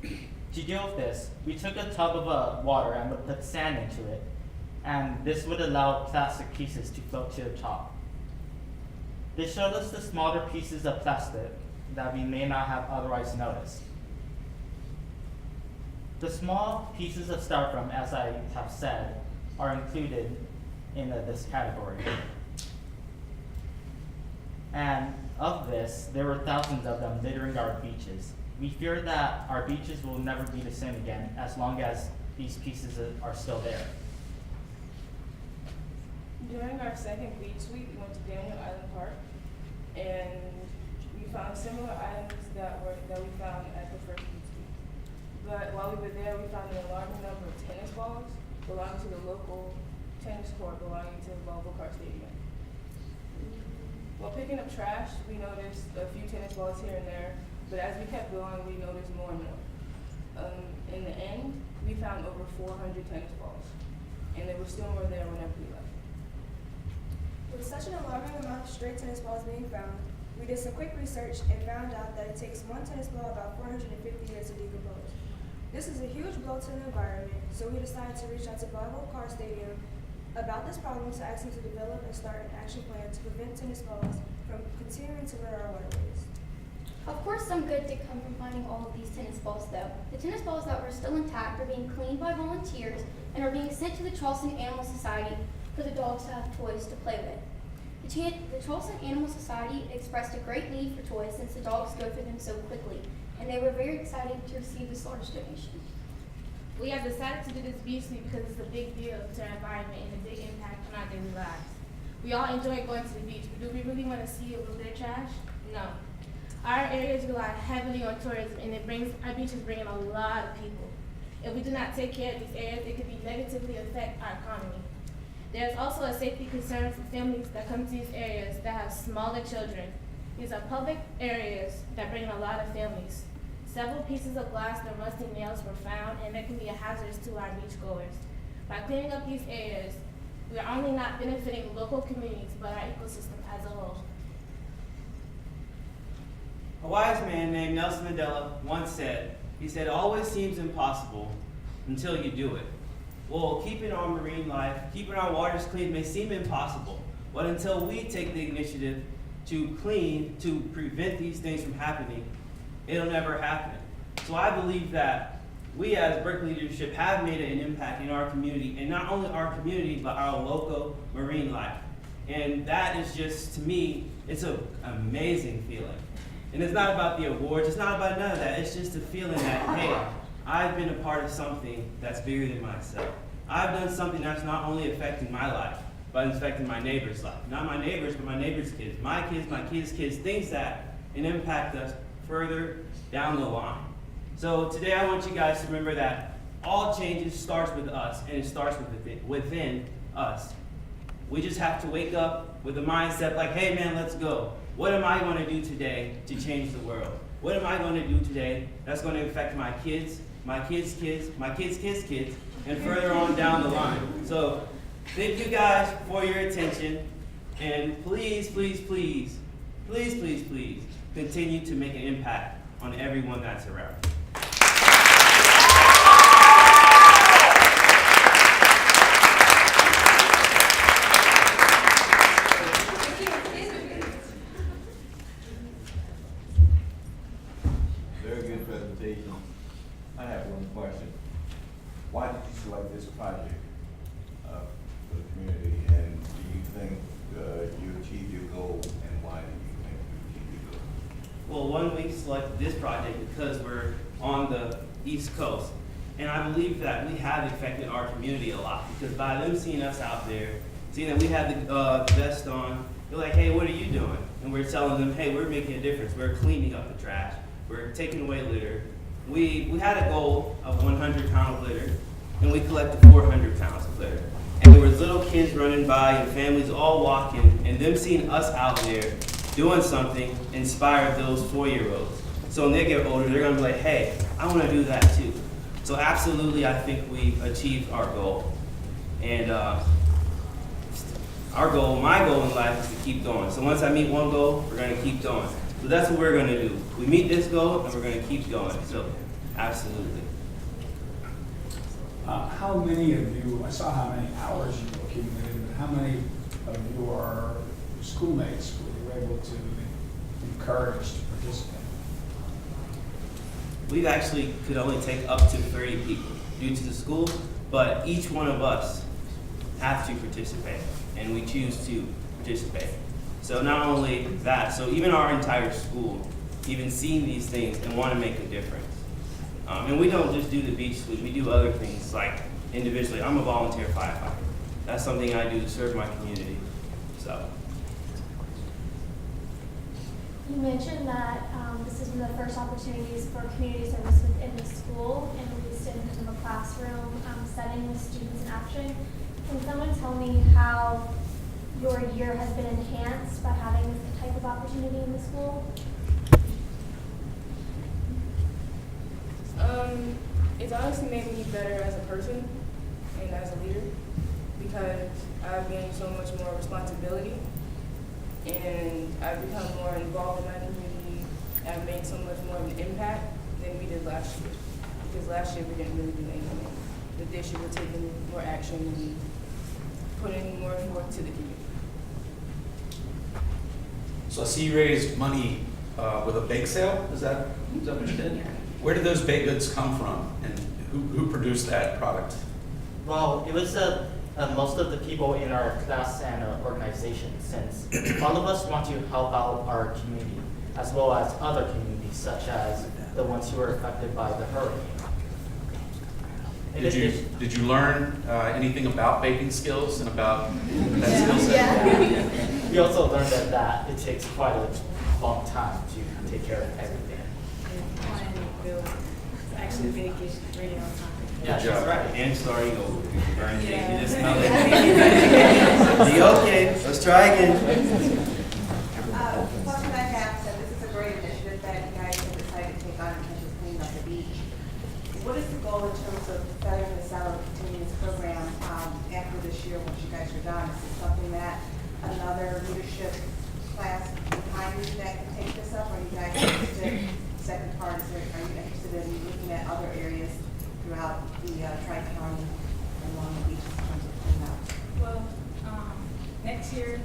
To deal with this, we took a tub of water and would put sand into it, and this would allow plastic pieces to float to the top. This showed us the smaller pieces of plastic that we may not have otherwise noticed. The small pieces of styrofoam, as I have said, are included in this category. And of this, there were thousands of them littering our beaches. We fear that our beaches will never be the same again as long as these pieces are still there. During our second beach sweep, we went to Daniel Island Park, and we found similar items that we found at the first beach sweep. But while we were there, we found an alarming number of tennis balls belonging to the local tennis court belonging to the Volvo Car Stadium. While picking up trash, we noticed a few tennis balls here and there, but as we kept going, we noticed more and more. In the end, we found over 400 tennis balls, and there were still more there whenever we left. With such an alarming amount of stray tennis balls being found, we did some quick research and found out that it takes one tennis ball about 450 years to decompose. This is a huge blow to the environment, so we decided to reach out to Volvo Car Stadium about this problem to ask them to develop and start an action plan to prevent tennis balls from continuing to litter our waterways. Of course, some good did come from finding all of these tennis balls, though. The tennis balls that were still intact are being cleaned by volunteers and are being sent to the Charleston Animal Society for the dogs to have toys to play with. The Charleston Animal Society expressed a great need for toys since the dogs go through them so quickly, and they were very excited to receive this large donation. We have decided to do this beach sweep because it's a big deal to our environment and a big impact on our daily lives. We all enjoy going to the beach, but do we really want to see a little bit of trash? No. Our areas rely heavily on tourism, and our beaches bring in a lot of people. If we do not take care of these areas, it could negatively affect our economy. There is also a safety concern for families that come to these areas that have smaller children. These are public areas that bring in a lot of families. Several pieces of glass and rusty nails were found, and that can be a hazard to our beachgoers. By cleaning up these areas, we are only not benefiting local communities, but our ecosystem as a whole. A wise man named Nelson Mandela once said, he said, "It always seems impossible until you do it." Well, keeping our marine life, keeping our waters clean may seem impossible, but until we take the initiative to clean, to prevent these things from happening, it'll never happen. So I believe that we as Berkeley leadership have made an impact in our community, and not only our community, but our local marine life. And that is just, to me, it's an amazing feeling. And it's not about the awards, it's not about none of that, it's just a feeling that, hey, I've been a part of something that's bigger than myself. I've done something that's not only affecting my life, but it's affecting my neighbor's life. Not my neighbors, but my neighbor's kids, my kids' kids, things that can impact us further down the line. So today I want you guys to remember that all changes starts with us, and it starts within us. We just have to wake up with a mindset like, hey man, let's go. What am I going to do today to change the world? What am I going to do today that's going to affect my kids, my kids' kids, my kids' kids' kids, and further on down the line? So thank you guys for your attention, and please, please, please, please, please, please continue to make an impact on everyone that's around you. Very good presentation. I have one question. Why did you select this project for the community? And do you think you achieved your goal? And why do you think you achieved your goal? Well, one, we selected this project because we're on the East Coast. And I believe that we have affected our community a lot, because by them seeing us out there, seeing that we have the vest on, they're like, hey, what are you doing? And we're telling them, hey, we're making a difference. We're cleaning up the trash. We're taking away litter. We had a goal of 100 pounds of litter, and we collected 400 pounds of litter. And there was little kids running by and families all walking, and them seeing us out there doing something inspired those 4-year-olds. So when they get older, they're gonna be like, hey, I wanna do that too. So absolutely, I think we achieved our goal. And my goal in life is to keep going. So once I meet one goal, we're gonna keep going. So that's what we're gonna do. We meet this goal and we're gonna keep going. So absolutely. How many of you, I saw how many hours you accumulated, but how many of you are schoolmates were you able to encourage to participate? We actually could only take up to 30 people due to the school, but each one of us have to participate, and we choose to participate. So not only that, so even our entire school, even seeing these things and want to make a difference. And we don't just do the beach sweep, we do other things like individually. I'm a volunteer firefighter. That's something I do to serve my community. So. You mentioned that this is one of the first opportunities for community service within the school, and at least in kind of a classroom setting with students in action. Can someone tell me how your year has been enhanced by having this type of opportunity in the school? It's honestly made me better as a person and as a leader, because I've gained so much more responsibility and I've become more involved in my community. I've made so much more of an impact than we did last year, because last year we didn't really do anything. But this year we're taking more action and putting more forth to the community. So I see you raised money with a bake sale. Is that what you did? Where did those baked goods come from, and who produced that product? Well, it was most of the people in our class and organization, since all of us want to help out our community, as well as other communities, such as the ones who were affected by the hurricane. Did you learn anything about baking skills and about that skill set? Yeah. We also learned that it takes quite a long time to take care of everything. Actually bake it really on time. Yeah, Good job. that's right. And starting over. Burn cake, you just smell it. Be okay. Let's try again. Question I have, so this is a great initiative that you guys have decided to take on and just clean up the beach. What is the goal in terms of feathering this out, continuing this program after this year, once you guys are done? Is it something that another leadership class behind you that can take this up, or are you guys interested? Second part is, are you interested in looking at other areas throughout the Tri-County and along the beaches in terms of cleanup? Well, next year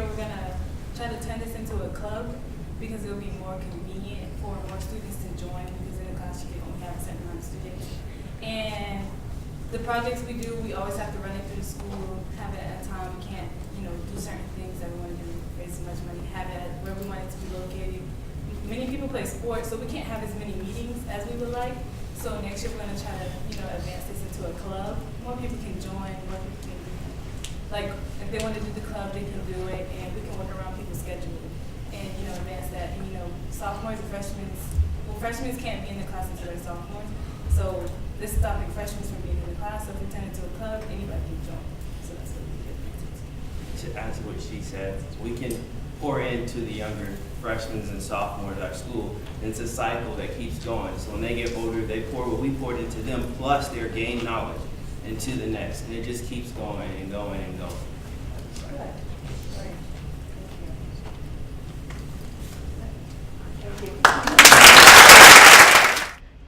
we're gonna try to turn this into a club because it'll be more convenient for more students to join, because in the class you can only have a certain amount of students. And the projects we do, we always have to run it through the school, have it at a time. We can't, do certain things that we want to do, raise so much money, have it where we want it to be located. Many people play sports, so we can't have as many meetings as we would like. So next year we're going to try to, advance this into a club. More people can join, more people can do it. Like, if they want to do the club, they can do it, and we can work around people's schedule and, advance that. And, sophomores and freshmen can't be in the class until they're sophomores. So this is stopping freshmen from being in the class. So if we turn it into a club, anybody can join. So that's what we did. To answer what she said, we can pour into the younger freshmen and sophomores at our school, and it's a cycle that keeps going. So when they get older, they pour what we poured into them, plus their gained knowledge into the next, and it just keeps going and going and going.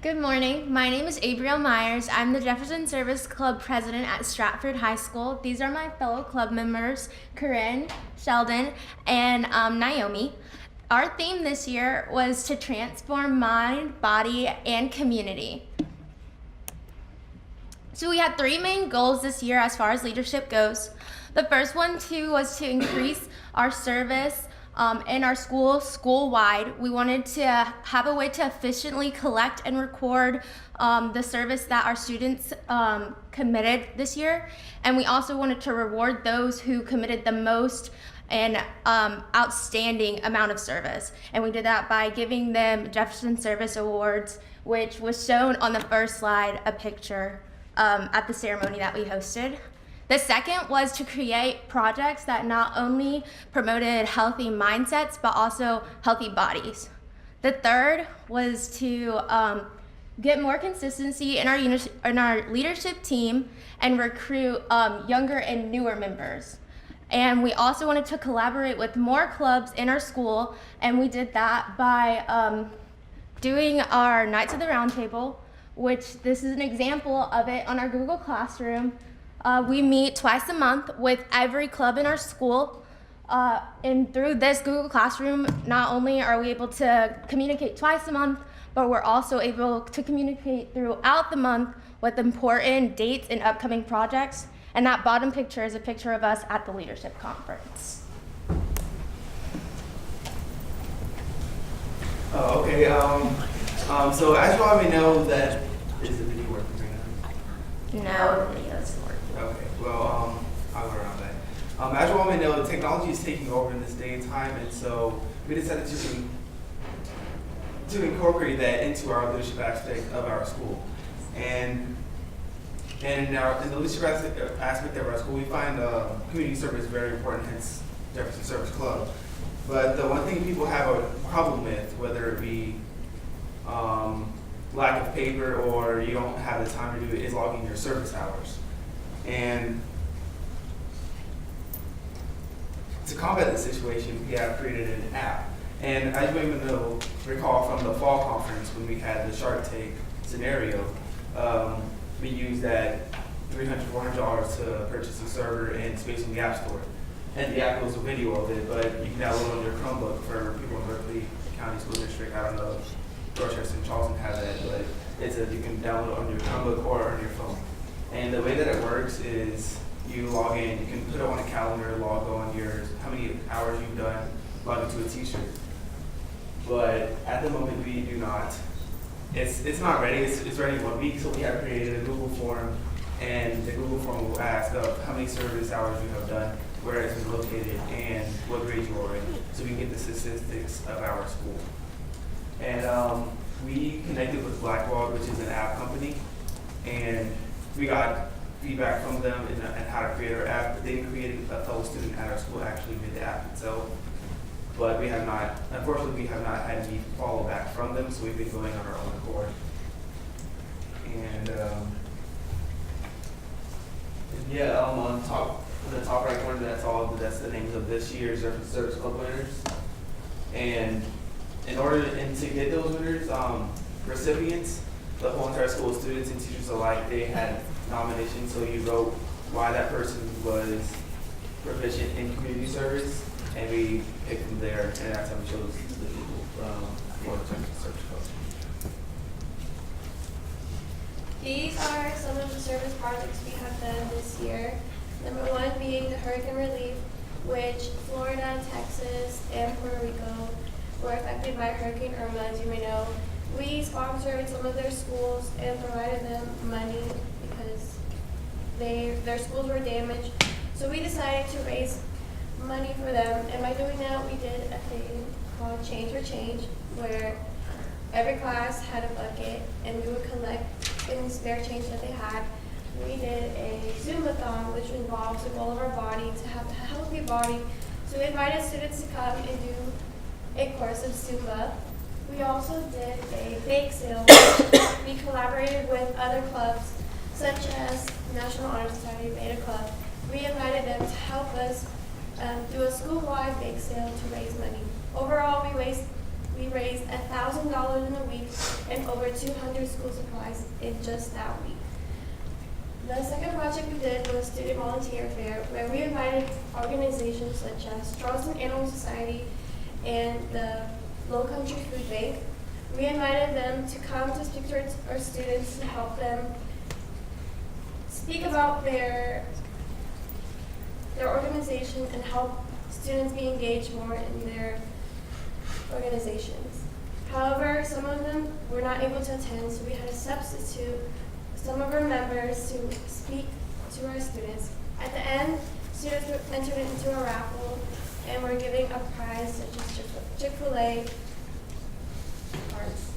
Good morning. My name is Abriel Myers. I'm the Jefferson Service Club president at Stratford High School. These are my fellow club members, Corinne, Sheldon, and Naomi. Our theme this year was to transform mind, body, and community. So we had 3 main goals this year as far as leadership goes. The first one was to increase our service in our school-wide. We wanted to have a way to efficiently collect and record the service that our students committed this year. And we also wanted to reward those who committed the most and outstanding amount of service. And we did that by giving them Jefferson Service Awards, which was shown on the first slide, a picture at the ceremony that we hosted. The second was to create projects that not only promoted healthy mindsets, but also healthy bodies. The third was to get more consistency in our leadership team and recruit younger and newer members. And we also wanted to collaborate with more clubs in our school, and we did that by doing our Nights of the Round Table, which this is an example of it on our Google Classroom. We meet twice a month with every club in our school, and through this Google Classroom, not only are we able to communicate twice a month, but we're also able to communicate throughout the month with important dates and upcoming projects. And that bottom picture is a picture of us at the leadership conference. Oh, okay. So as you already know, that is the video working right now? No, the video's working. Okay, well, I'll go around that. As you all may know, technology is taking over in this day and time, and so we decided to incorporate that into our leadership aspect of our school. And in the leadership aspect of our school, we find community service very important, hence Jefferson Service Club. But the one thing people have a problem with, whether it be lack of paper or you don't have the time to do it, is logging your service hours. And to combat this situation, we have created an app. And as you may recall from the fall conference when we had the Shark Tank scenario, we used that $300, $400 to purchase a server and space in the App Store. and the app was a video of it, but you can download it on your Chromebook for people in Berkeley County School District. I don't know if Dorchester and Charleston have that, but you can download it on your Chromebook or on your phone. And the way that it works is you log in, you can put it on a calendar, log on how many hours you've done, log into a t-shirt. But at the moment we do not. It's not ready, it's ready in 1 week, so we have created a Google form, and the Google form will ask of how many service hours you have done, where it's been located, and what grade you are in, so we can get the statistics of our school. And we connected with Blackboard, which is an app company, and we got feedback from them and how to create our app. But they created a fellow student at our school actually made the app itself. But we have not, unfortunately, we have not had any follow back from them, so we've been going on our own accord. And on top, the top right corner, that's the names of this year's Jefferson Service Club winners. And to get those winners, recipients, the whole entire school, students and teachers alike, they had nominations. So you wrote why that person was proficient in community service, and we picked them there, and that's how we chose the people for the Jefferson Service Club. These are some of the service projects we have done this year. Number one being the hurricane relief, which Florida, Texas, and Puerto Rico were affected by Hurricane Irma, as you may know. We sponsored some of their schools and provided them money because their schools were damaged. So we decided to raise money for them, and by doing that, we did a thing called Change for Change, where every class had a bucket, and we would collect any spare change that they had. We did a Zumbathon, which involves the goal of our body to have a healthy body. So we invited students to come and do a course of Zumba. We also did a bake sale. We collaborated with other clubs, such as National Honor Society Beta Club. We invited them to help us do a school-wide bake sale to raise money. Overall, we raised $1,000 in a week and over 200 school supplies in just that week. The second project we did was Student Volunteer Fair, where we invited organizations such as Charleston Animal Society and the Low Country Food Bank. We invited them to come to speak to our students to help them speak about their organization and help students be engaged more in their organizations. However, some of them were not able to attend, so we had to substitute some of our members to speak to our students. At the end, students were entered into a raffle and we're giving a prize such as Chick-fil-A cards.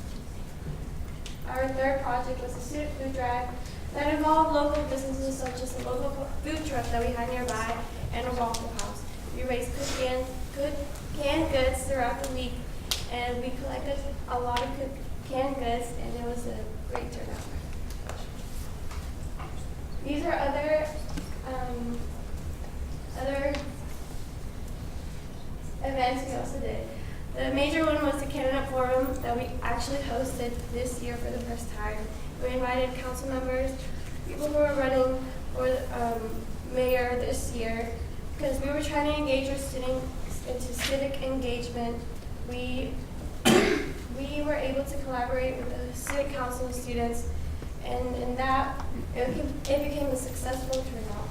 Our third project was a student food drive that involved local businesses such as the local food truck that we had nearby and a Waffle House. We raised good canned goods throughout the week, and we collected a lot of canned goods, and it was a great turnout. These are other events we also did. The major one was the Candidate Forum that we actually hosted this year for the first time. We invited council members, people who were running for mayor this year, because we were trying to engage our students into civic engagement. We were able to collaborate with the student council of students, and in that, it became a successful turnout.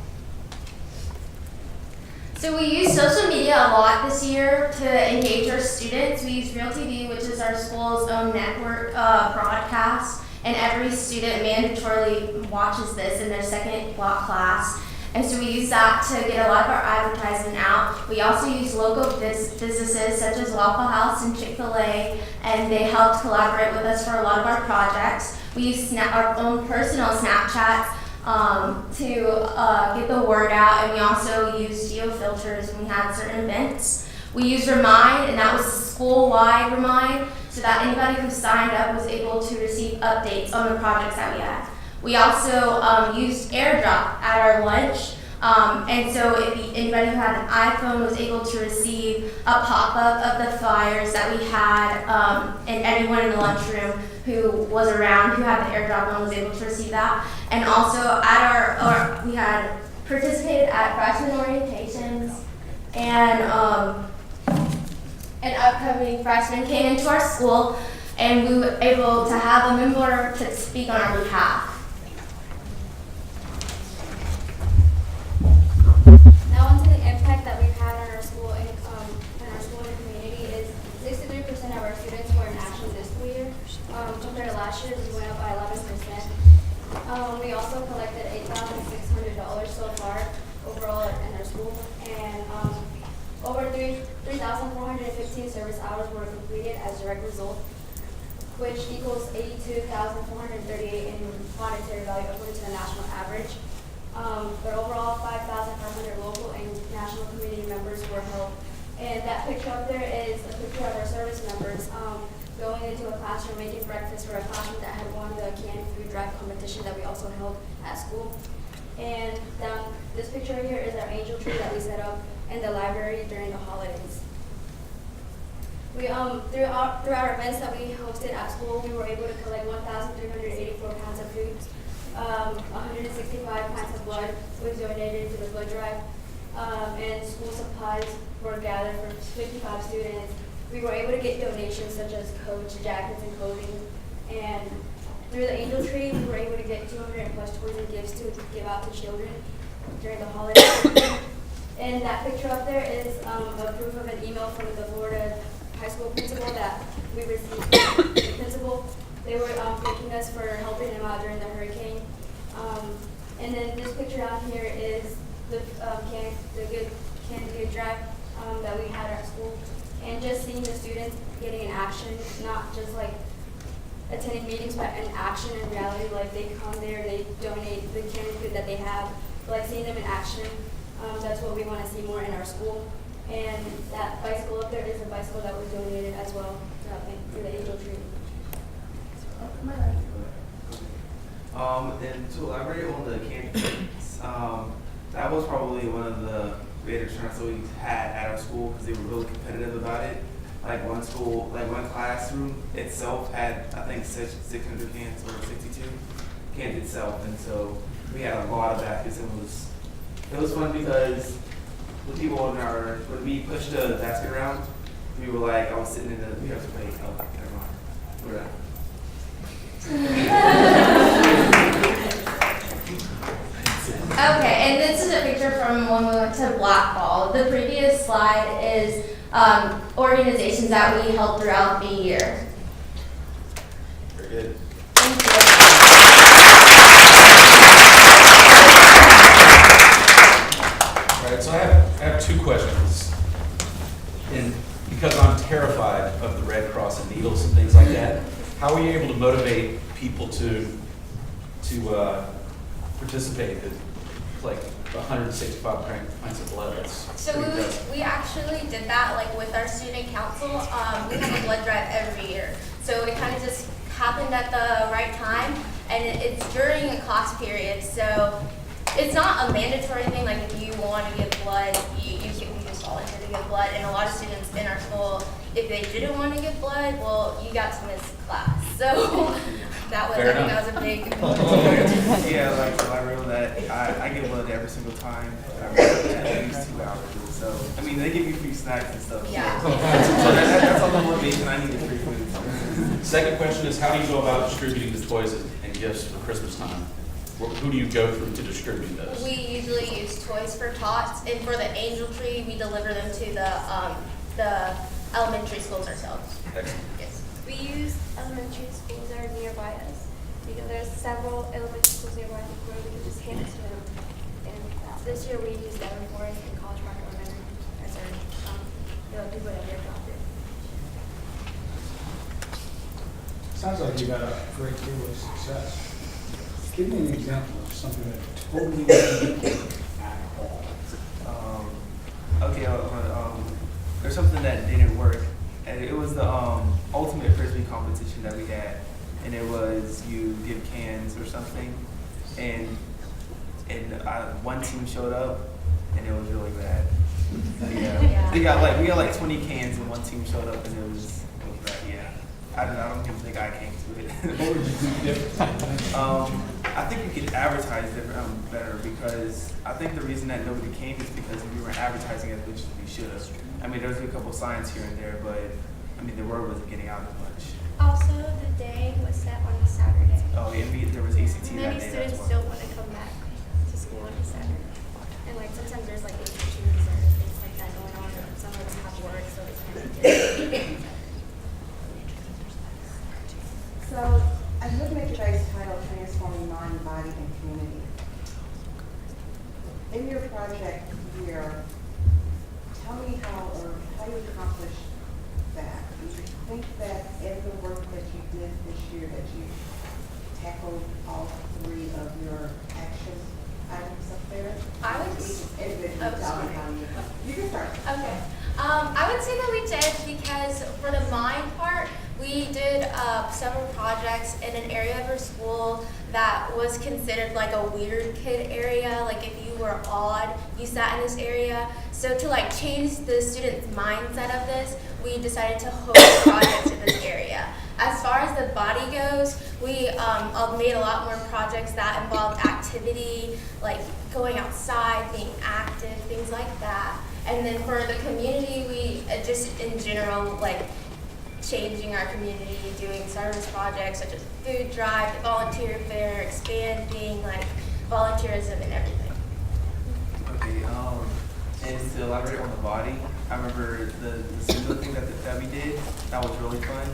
So we used social media a lot this year to engage our students. We used Real TV, which is our school's own network broadcast, and every student mandatorily watches this in their second block class. And so we use that to get a lot of our advertisement out. We also use local businesses such as Waffle House and Chick-fil-A, and they helped collaborate with us for a lot of our projects. We use our own personal Snapchats to get the word out, and we also use geo-filters when we had certain events. We used Remind, and that was a school-wide Remind, so that anybody who signed up was able to receive updates on the projects that we had. We also used AirDrop at our lunch, and so if anybody who had an iPhone was able to receive a pop-up of the flyers that we had, and anyone in the lunchroom who was around who had the AirDrop on was able to receive that. And also at we had participated at freshman orientations, and an upcoming freshman came into our school, and we were able to have a member to speak on our behalf. Now onto the impact that we've had on our school and the community is 63% of our students were in action this school year. Compared to last year, we went up by 11%. We also collected $8,600 so far overall in our school, and over 3,415 service hours were completed as a direct result, which equals 82,438 in monetary value according to the national average. But overall, 5,500 local and national community members were held. And that picture up there is a picture of our service members going into a classroom making breakfast for a classroom that had won the canned food drive competition that we also held at school. And this picture right here is our angel tree that we set up in the library during the holidays. We throughout our events that we hosted at school, we were able to collect 1,384 pounds of food. 165 pints of blood was donated to the blood drive, and school supplies were gathered for 55 students. We were able to get donations such as coats, jackets, and clothing. And through the angel tree, we were able to get 200 plus toys and gifts to give out to children during the holidays. And that picture up there is a proof of an email from the Florida high school principal that we received from the principal. They were thanking us for helping them out during the hurricane. And then this picture down here is the canned good drive that we had at school. And just seeing the students getting in action, not just like attending meetings, but in action in reality. Like they come there, they donate the canned food that they have. Like seeing them in action, that's what we want to see more in our school. And that bicycle up there is a bicycle that was donated as well through the angel tree. And to elaborate on the campaigns, that was probably one of the greatest strengths that we had at our school because they were really competitive about it. Like one classroom itself had, I think, 600 cans or 62 cans itself, and so we had a lot of baskets. It was fun because the people when we pushed the basket around, we were like, I was sitting in we have to wait. Oh, never mind. We're done. Okay, and this is a picture from when we went to Blackball. The previous slide is organizations that we helped throughout the year. Very good. Thank you. All right, so I have two questions. And because I'm terrified of the Red Cross and needles and things like that, how are you able to motivate people to participate in like 165 pints of blood? So we actually did that like with our student council. We have a blood drive every year. So it kind of just happened at the right time, and it's during a class period. So it's not a mandatory thing. Like if you want to give blood, you can just volunteer to give blood. And a lot of students in our school, if they didn't want to give blood, well, you got to miss class. So that was a big. Yeah, like I realized that I give blood every single time. At least 2 hours. So I mean, they give you free snacks and stuff. Yeah. So that's all the motivation I need is free food. Second question is, how do you go about distributing the toys and gifts for Christmas time? Who do you go through to distribute those? We usually use Toys for Tots, and for the angel tree, we deliver them to the elementary schools ourselves. Excellent. Yes. We use elementary schools that are nearby us. You know, there's several elementary schools nearby where we can just hand it to them. And this year we used Devon Forest and College Park Elementary as our people that we adopted. Sounds like you've had a great deal of success. Give me an example of something that totally didn't work at all. Okay, there's something that didn't work, and it was the ultimate frisbee competition that we had, and it was you give cans or something, and one team showed up, and it was really bad. Yeah. We got like 20 cans, and one team showed up, and it was bad. Yeah. I don't even think I came to it. What would you do differently? I think we could advertise better because I think the reason that nobody came is because we weren't advertising as much as we should have. I mean, there was a couple signs here and there, but I mean, the word wasn't getting out as much. Also, the day was set on a Saturday. Oh, yeah, there was ACT that Many day. students that's why. don't want to come back to school on a Saturday. And like sometimes there's like issues or things like that going on. Or some of us have work, so it's kind of So, I'm looking at your guys' title, Transforming Mind, Body, and Community. In your project here, tell me how you accomplished that. Do you think that in the work that you did this year, that you tackled all three of your action items up there? I would You can start. Okay. I would say that we did because for the mind part, we did several projects in an area of our school that was considered like a weird kid area. Like if you were odd, you sat in this area. So to like change the students' mindset of this, we decided to host projects in this area. As far as the body goes, we made a lot more projects that involved activity, like going outside, being active, things like that. And then for the community, we just in general, like changing our community, doing service projects such as food drive, the volunteer fair, expanding like volunteerism and everything. Okay, and to elaborate on the body, I remember the Zumba thing that we did. That was really fun,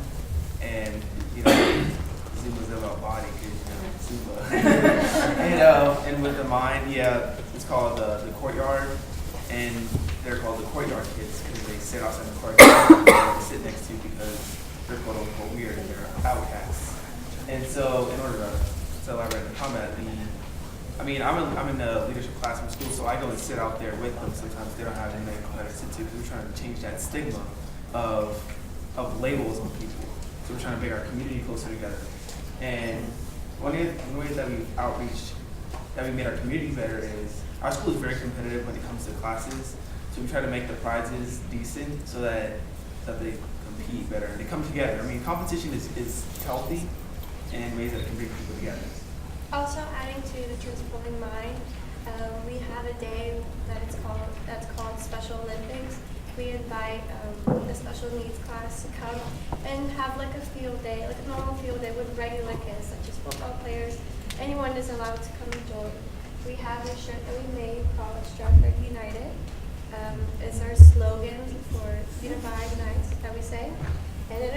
and Zumba's about body, because Zumba. and with the mind, yeah, it's called the courtyard, and they're called the courtyard kids because they sit outside the courtyard they sit next to because they're quote unquote weird and they're outcasts. And so, in order to elaborate on the comment, I'm in the leadership class from school, so I go and sit out there with them. Sometimes they don't have anything to sit to because we're trying to change that stigma of labels on people. So we're trying to make our community closer together. And one of the ways that we made our community better is our school is very competitive when it comes to classes. So we try to make the prizes decent so that they compete better and they come together. I mean, competition is healthy in ways that can bring people together. Also, adding to the Transforming Mind, we have a day that's called Special Olympics. We invite the special needs class to come and have like a field day, like a normal field day with regular kids, such as football players. Anyone is allowed to come and join. We have a shirt that we made called Stratford United. It's our slogan for Unified Nights that we say, and it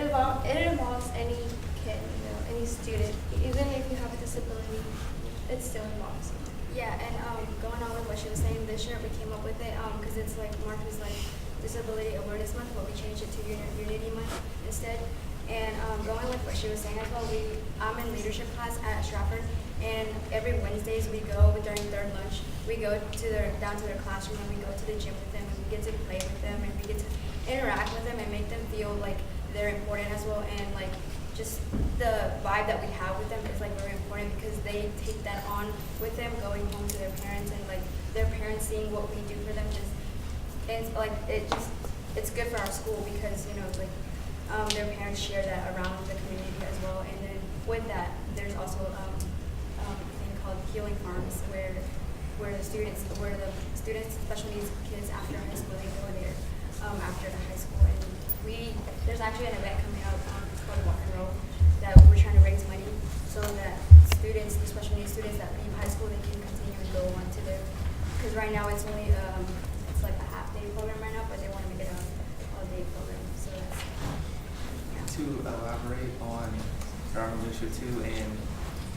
involves any kid, any student, even if you have a disability, it still involves. Yeah, and going on with what she was saying, this year we came up with it because it's like marked as like Disability Awareness Month, but we changed it to Unity Month instead. And going with what she was saying as well, I'm in leadership class at Stratford, and every Wednesdays we go during third lunch. We go down to their classroom and we go to the gym with them and we get to play with them and we get to interact with them and make them feel like they're important as well, and like just the vibe that we have with them is like very important because they take that on with them going home to their parents, and like their parents seeing what we do for them it's good for our school because like their parents share that around the community as well. And then with that, there's also a thing called Healing Farms where the students, special needs kids after high school, they go there after the high school. And there's actually an event coming up called Walk and Roll that we're trying to raise money so that students, the special needs students that leave high school, they can continue and go on to their, because right now it's only it's like a half-day program right now, but they want to make it a all-day program. So that's To elaborate on our leadership too, and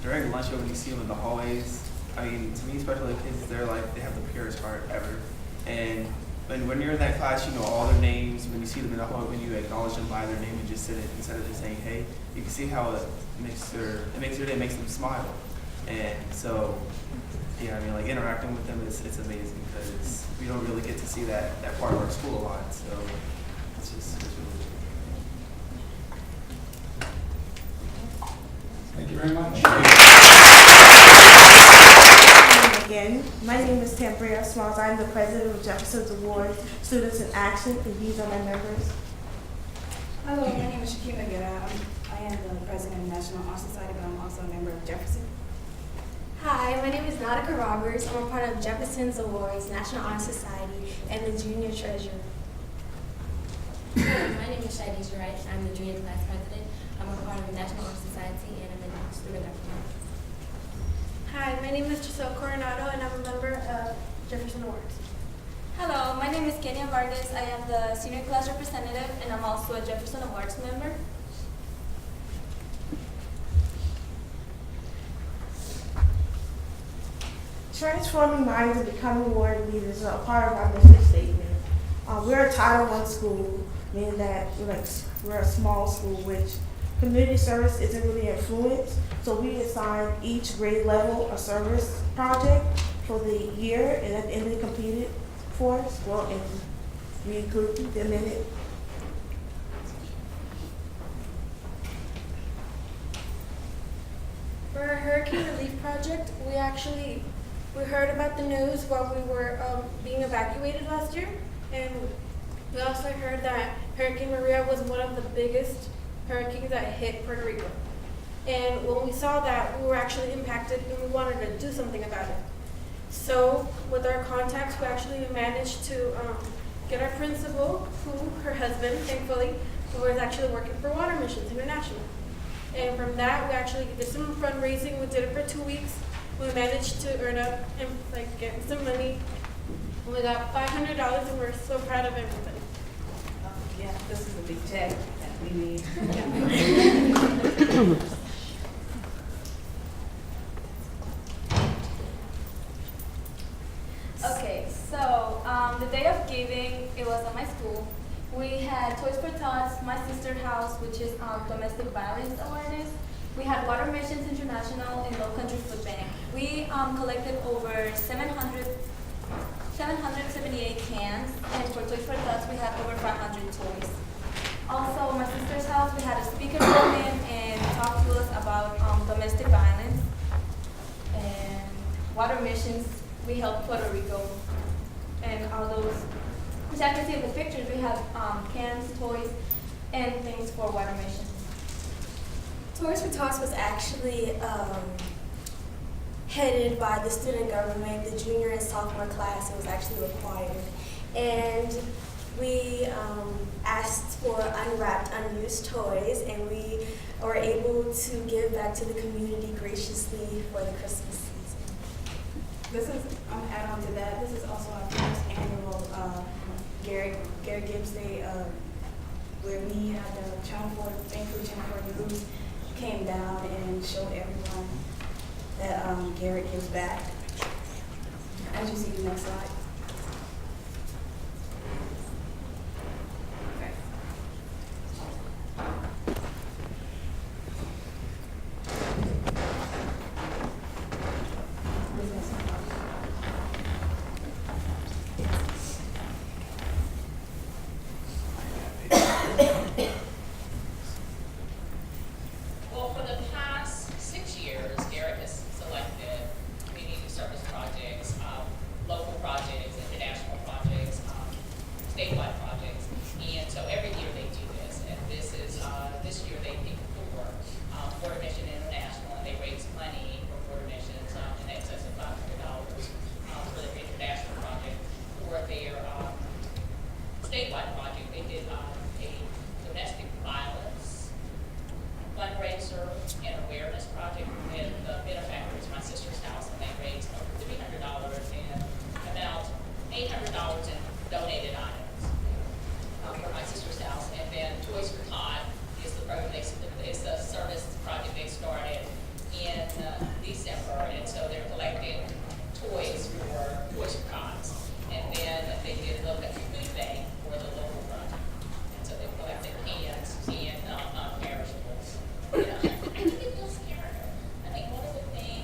during lunch when you see them in the hallways, I mean, to me, especially kids, they have the purest heart ever. And when you're in that class, you know all their names. When you see them in the hallway, when you acknowledge them by their name and just sit it instead of just saying hey, you can see how it makes their day, makes them smile. And so, yeah, I mean, like interacting with them it's amazing because we don't really get to see that part of our school a lot. So it's really Thank you very much. Again, my name is Tambria Smalls. I'm the president of Jefferson Awards, Students in Action, and these are my members. Hello, my name is Shakima Gara. I am the president of National Honor Society, but I'm also a member of Jefferson. Hi, my name is Nautica Roberts. I'm a part of Jefferson's Awards, National Honor Society, and the Junior Treasurer. My name is Shadish Wright. I'm the junior class president. I'm a part of the National Honor Society, and I'm a student representative. Hi, my name is Giselle Coronado, and I'm a member of Jefferson Awards. Hello, my name is Kenya Vargas. I am the senior class representative, and I'm also a Jefferson Awards member. Transforming minds and becoming award leaders are a part of our mission statement. We're a Title I school, meaning that we're a small school, which community service isn't really influenced. So we assign each grade level a service project for the year, and at the end they completed for us. Well, and we include them in it. For our hurricane relief project, we heard about the news while we were being evacuated last year, and we also heard that Hurricane Maria was one of the biggest hurricanes that hit Puerto Rico. And when we saw that, we were actually impacted and we wanted to do something about it. So with our contacts, we actually managed to get our principal, her husband, thankfully, who was actually working for Water Missions International. And from that, we actually did some fundraising. We did it for 2 weeks. We managed to earn up and get some money. We got $500, and we're so proud of everybody. Yeah, this is a big check that we need. Okay, so the day of giving, it was at my school. We had Toys for Tots, My Sister House, which is domestic violence awareness. We had Water Missions International and Low Country Food Bank. We collected over 778 cans, and for Toys for Tots, we had over 500 toys. Also, My Sister's House, we had a speaker come in and talk to us about domestic violence. And Water Missions, we helped Puerto Rico. And all those, as you can see in the pictures, we have cans, toys, and things for Water Missions. Toys for Tots was actually headed by the student government, the junior and sophomore class. It was actually required. And we asked for unwrapped, unused toys, and we were able to give back to the community graciously for the Christmas season. This is, I'm gonna add on to that, this is also our first annual Gary Gibbs Day, where we had the Channel 4, thankfully Channel 4 News came down and showed everyone that Garrett gives back. As you see the next slide. Well, for the past 6 years, Garrett has selected community service projects, local projects, international projects, statewide projects. And so every year they do this. And this year they picked Water Mission International, and they raised money for Water Missions in excess of $500 for their international project. For their statewide project, they did a domestic violence fundraiser and awareness project with the benefactor is My Sister's House, and they raised over $300 and about $800 in donated items for My Sister's House. And then Toys for Tot is the program it's a service project they started in December, and so they're collecting toys for Toys for Tots. And then they did look at the food bank for the local project, and so they collected cans and non-perishables. Yeah. I think it feels scary. I think one of the things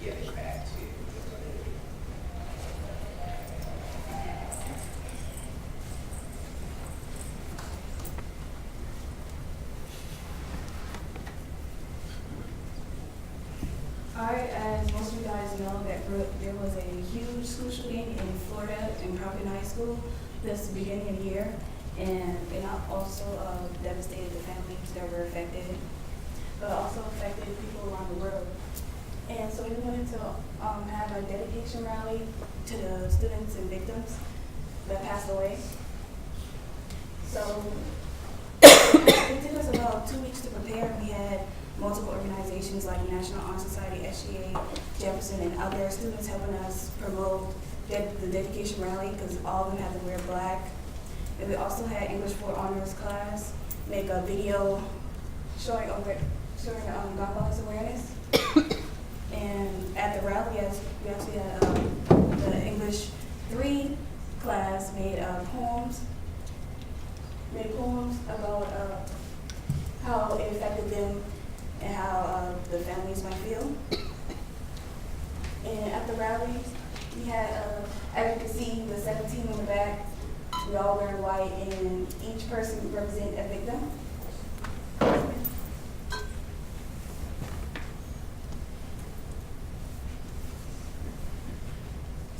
giving back to the community. Alright, as most of you guys know, that there was a huge school shooting in Florida in Providence High School this beginning of the year, and it also devastated the families that were affected, but also affected people around the world. And so we wanted to have a dedication rally to the students and victims that passed away. So it took us about 2 weeks to prepare. We had multiple organizations like National Honor Society, SGA, Jefferson, and other students helping us promote the dedication rally because all of them had to wear black. And we also had English for Honors class make a video showing gun violence awareness. And at the rally, we actually had the English 3 class made poems about how it affected them and how the families might feel. And at the rally, we had, as you can see, the 17 on the back, we all wear white, and each person represents a victim.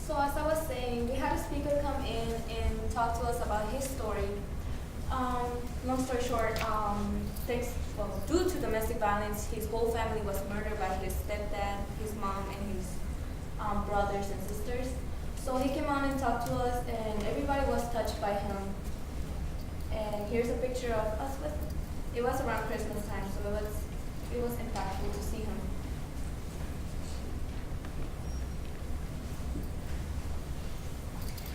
So as I was saying, we had a speaker come in and talk to us about his story. Long story short, due to domestic violence, his whole family was murdered by his stepdad, his mom, and his brothers and sisters. So he came on and talked to us, and everybody was touched by him. And here's a picture of us with him. It was around Christmas time, so it was impactful to see him.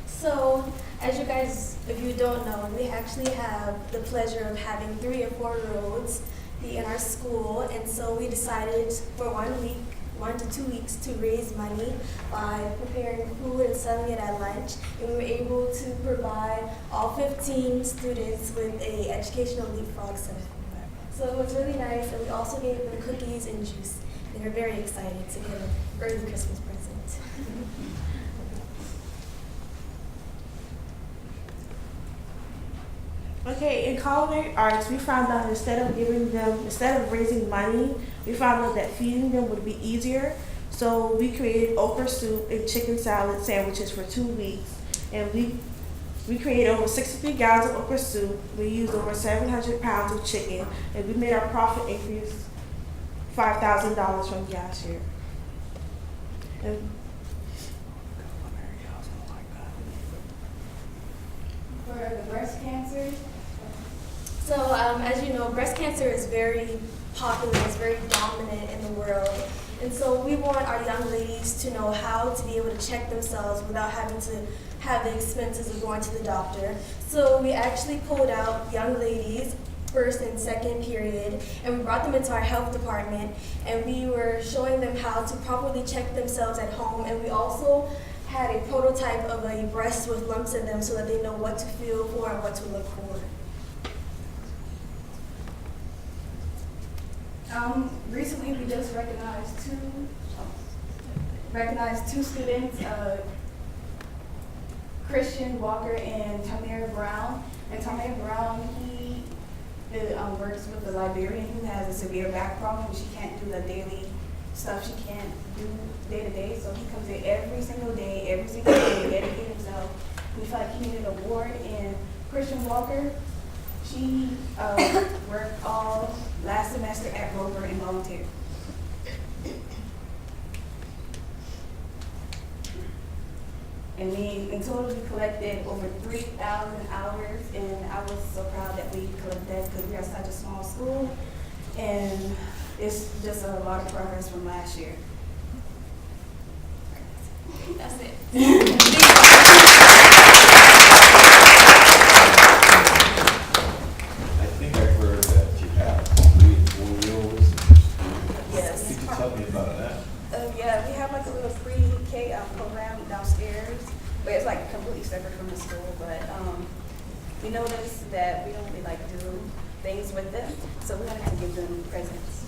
So, as you guys, if you don't know, we actually have the pleasure of having 3 or 4-year-olds be in our school, and so we decided for 1 to 2 weeks to raise money by preparing food and selling it at lunch, and we were able to provide all 15 students with a educational leapfrog set. So it was really nice, and we also gave them cookies and juice. They were very excited to get an early Christmas present. Okay, in culinary arts, we found out instead of raising money, we found out that feeding them would be easier. So we created okra soup and chicken salad sandwiches for 2 weeks. And we created over 63 gallons of okra soup. We used over 700 pounds of chicken, and we made our profit increase $5,000 from last year. And For the breast cancer, So, as you know, breast cancer is very popular, it's very dominant in the world. And so we want our young ladies to know how to be able to check themselves without having to have the expenses of going to the doctor. So we actually pulled out young ladies, first and second period, and we brought them into our health department, and we were showing them how to properly check themselves at home, and we also had a prototype of a breast with lumps in them so that they know what to feel for and what to look for. Recently we just recognized two students, Christian Walker and Tamara Brown. And Tamara Brown, he works with a librarian who has a severe back problem. She can't do the daily stuff she can't do day to day. So he comes in every single day, dedicate himself. We felt like he needed an award. And Christian Walker, she worked all last semester at Roper and volunteered. And in total we collected over 3,000 hours, and I was so proud that we collected that because we are such a small school, and it's just a lot of progress from last year. That's it. I think I've heard that you have 3 and 4-year-olds. Yes. Could you tell me about that? Yeah, we have like a little pre-K program downstairs, but it's like completely separate from the school. But we noticed that we don't really like do things with them, so we wanted to give them presents.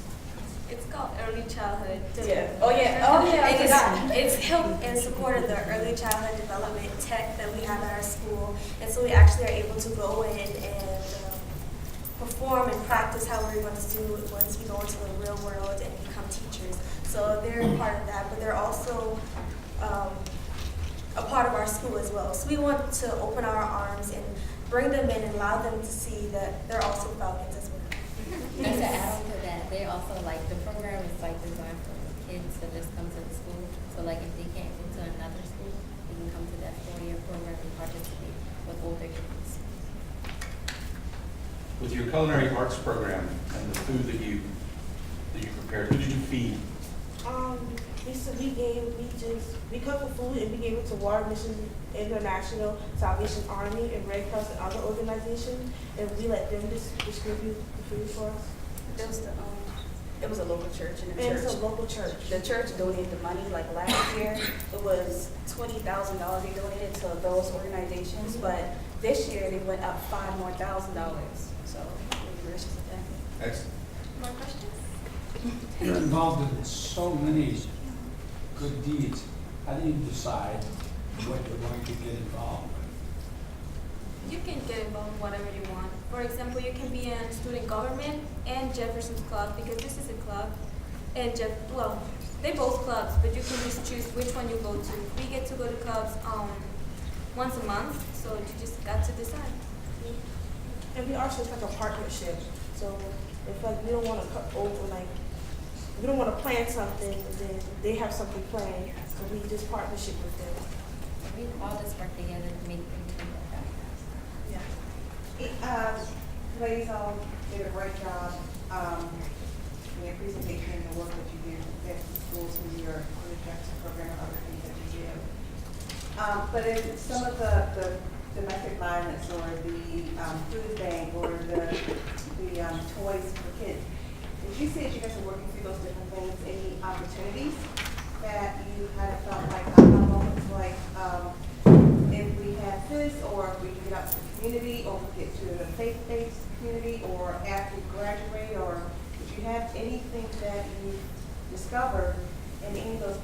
It's called early childhood. Yeah. Oh yeah. Oh yeah. I forgot. It's help and support of the early childhood development tech that we have at our school, and so we actually are able to go in and perform and practice how we're going to do once we go into the real world and become teachers. So they're a part of that, but they're also a part of our school as well. So we want to open our arms and bring them in and allow them to see that they're also Falcons as well. And to add on to that, they also like the program is like designed for kids to just come to the school. So like if they can't go to another school, they can come to that 4-year program and participate with older kids. With your culinary arts program and the food that you prepared, who did you feed? We cooked the food and we gave it to Water Mission International, Salvation Army, and Red Cross and other organizations, and we let them distribute the food for us. It was a local church, and It was a local church. The church donated the money. Like last year, it was $20,000 they donated to those organizations, but this year they went up $5,000 more. So we're gracious with that. Excellent. More questions? You're involved in so many good deeds. How do you decide what you're going to get involved with? You can get involved in whatever you want. For example, you can be in student government and Jefferson's club, because this is a club. And they're both clubs, but you can just choose which one you go to. We get to go to clubs once a month, so you just got to decide. And we also it's like a partnership. So if like we don't want to cut over, like we don't want to plan something, then they have something planned, so we just partnership with them. We all just work together to make things work out. Yeah. Ladies all did a great job in your presentation and the work that you do at the schools with your Jefferson program and other things that you do. But in some of the domestic violence or the food bank or the toys for kids, did you see as you guys are working through those different things, any opportunities that you had felt like aha moments, like if we had this, or if we can get out to the community, or we get to a faith-based community, or after you graduate, or did you have anything that you discovered in any of those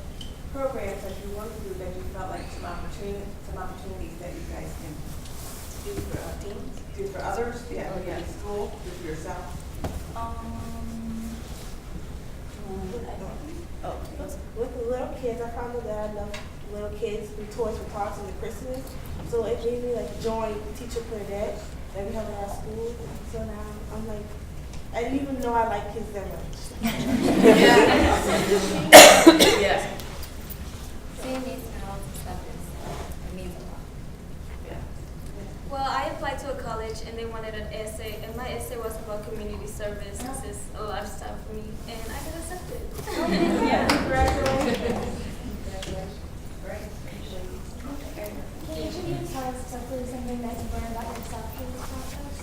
programs that you worked through that you felt like some opportunities that you guys can do for teams, do for others, in school, do for yourself? With the little kids, I found out that I love little kids and toys for parties and Christmas. So it made me like join Teacher Claudette that we have at our school. So now I'm like, I didn't even know I like kids that much. Yes. Seeing these smiles and stuff it means a lot. Yeah. Well, I applied to a college and they wanted an essay, and my essay was about community service. This is a lifestyle for me, and I got accepted. Yeah. Congratulations. Great. Can you tell us exactly something that you learned about yourself through this process?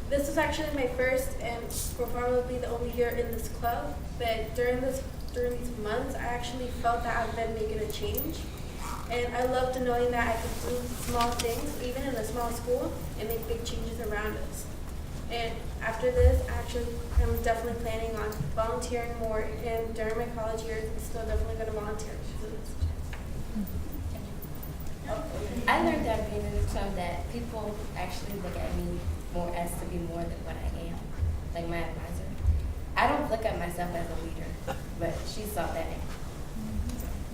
This was actually my first and probably the only year in this club, but during these months, I actually felt that I've been making a change. And I loved knowing that I could do small things, even in a small school, and make big changes around us. And after this, I'm definitely planning on volunteering more, and during my college years, I'm still definitely going to volunteer. I learned that being in this club that people actually look at me more as to be more than what I am, like my advisor. I don't look at myself as a leader, but she saw that in me.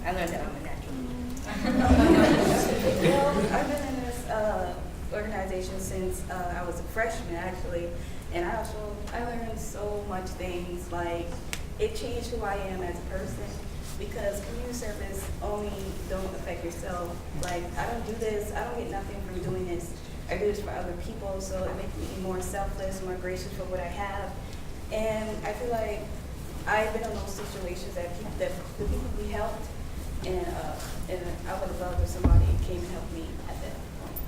I learned that I'm a natural leader. Well, I've been in this organization since I was a freshman, actually, and I learned so much things. Like, it changed who I am as a person, because community service only don't affect yourself. Like, I don't do this, I don't get nothing from doing this. I do this for other people, so it makes me more selfless, more gracious for what I have. And I feel like I've been in those situations that the people we helped, and I would have loved if somebody came and helped me at that point.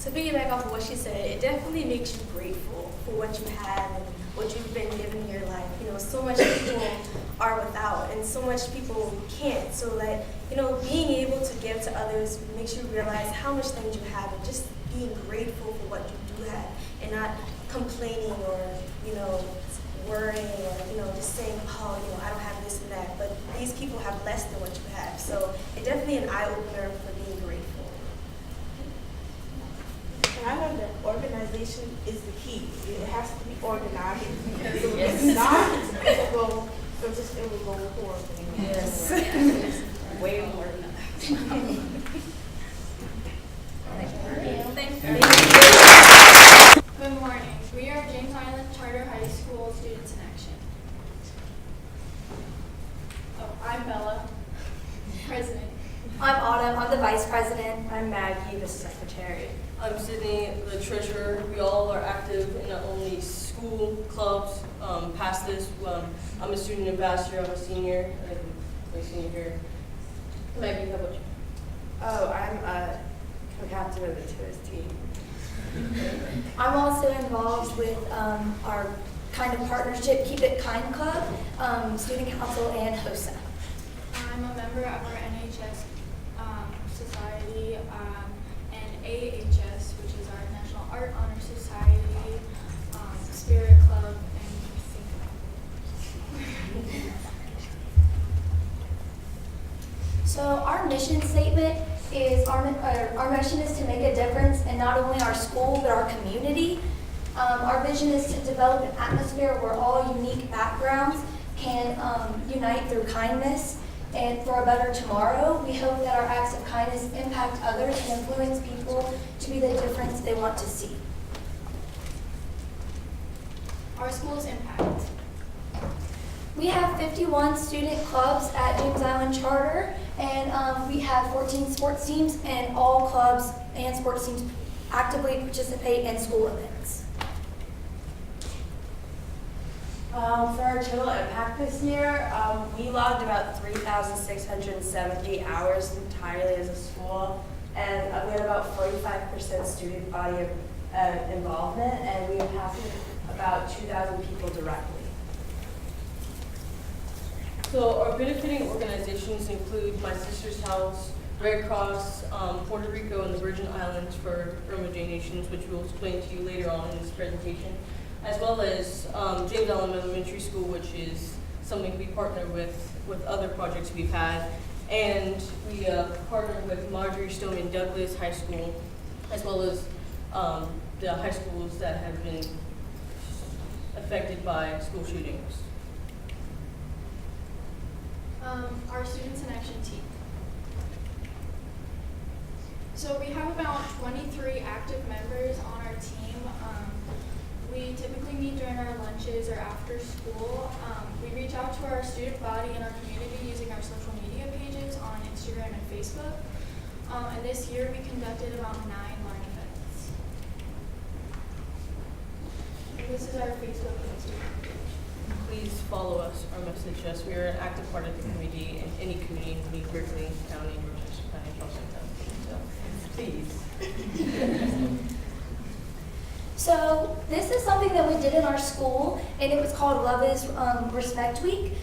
To piggyback off of what she said, it definitely makes you grateful for what you have and what you've been given in your life. You know, so much people are without, and so much people can't. So that, you know, being able to give to others makes you realize how much things you have, and just being grateful for what you do have and not complaining or, worrying or, just saying, oh, I don't have this and that. But these people have less than what you have. So it's definitely an eye-opener for being grateful. And I learned that organization is the key. It has to be organized. Because if it's not, it will go horribly. Yes. Way more than that. Thank you. Good morning. We are James Island Charter High School Students in Action. Oh, I'm Bella, president. I'm Autumn. I'm the vice president. I'm Maggie, the secretary. I'm Sydney, the treasurer. We all are active in not only school clubs. Past this, I'm a student ambassador. I'm a senior. I'm a senior here. Maggie, how about you? Oh, I'm a co-captain of the tennis team. I'm also involved with our kind of partnership, Keep It Kind Club, Student Council, and HOSA. I'm a member of our NHS Society and AHS, which is our National Art Honor Society, Spirit Club, and So our mission statement is, our mission is to make a difference in not only our school, but our community. Our vision is to develop an atmosphere where all unique backgrounds can unite through kindness and for a better tomorrow. We hope that our acts of kindness impact others and influence people to be the difference they want to see. our school's impact. We have 51 student clubs at James Island Charter, and we have 14 sports teams, and all clubs and sports teams actively participate in school events. For our total impact this year, we logged about 3,670 hours entirely as a school, and we had about 45% student body involvement, and we impacted about 2,000 people directly. So our benefiting organizations include My Sister's House, Red Cross, Puerto Rico, and the Virgin Islands for Irma donations, which we'll explain to you later on in this presentation, as well as James Island Elementary School, which is something we partner with other projects we've had. And we partner with Marjorie Stoneman Douglas High School, as well as the high schools that have been affected by school shootings. Our Students in Action team. So we have about 23 active members on our team. We typically meet during our lunches or after school. We reach out to our student body and our community using our social media pages on Instagram and Facebook. And this year we conducted about 9 line events. And this is our Facebook and Instagram page. Please follow us or message us. We are an active part of the community in any community in Berkeley County, Rochester County, Charleston County. So please. So this is something that we did in our school, and it was called Love is Respect Week.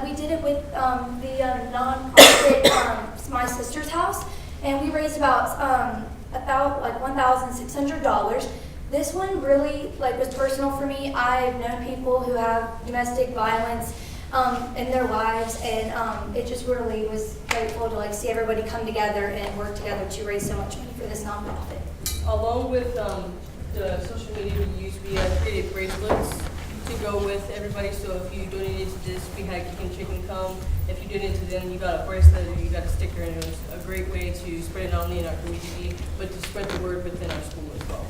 We did it with the nonprofit My Sister's House, and we raised about $1,600. This one really was personal for me. I've known people who have domestic violence in their lives, and it just really was grateful to see everybody come together and work together to raise so much money for this nonprofit. Along with the social media we use, we created bracelets to go with everybody. So if you donated to this, we had Kick and Chicken come. If you donated to them, you got a bracelet or you got a sticker, and it was a great way to spread it not only in our community, but to spread the word within our school as well.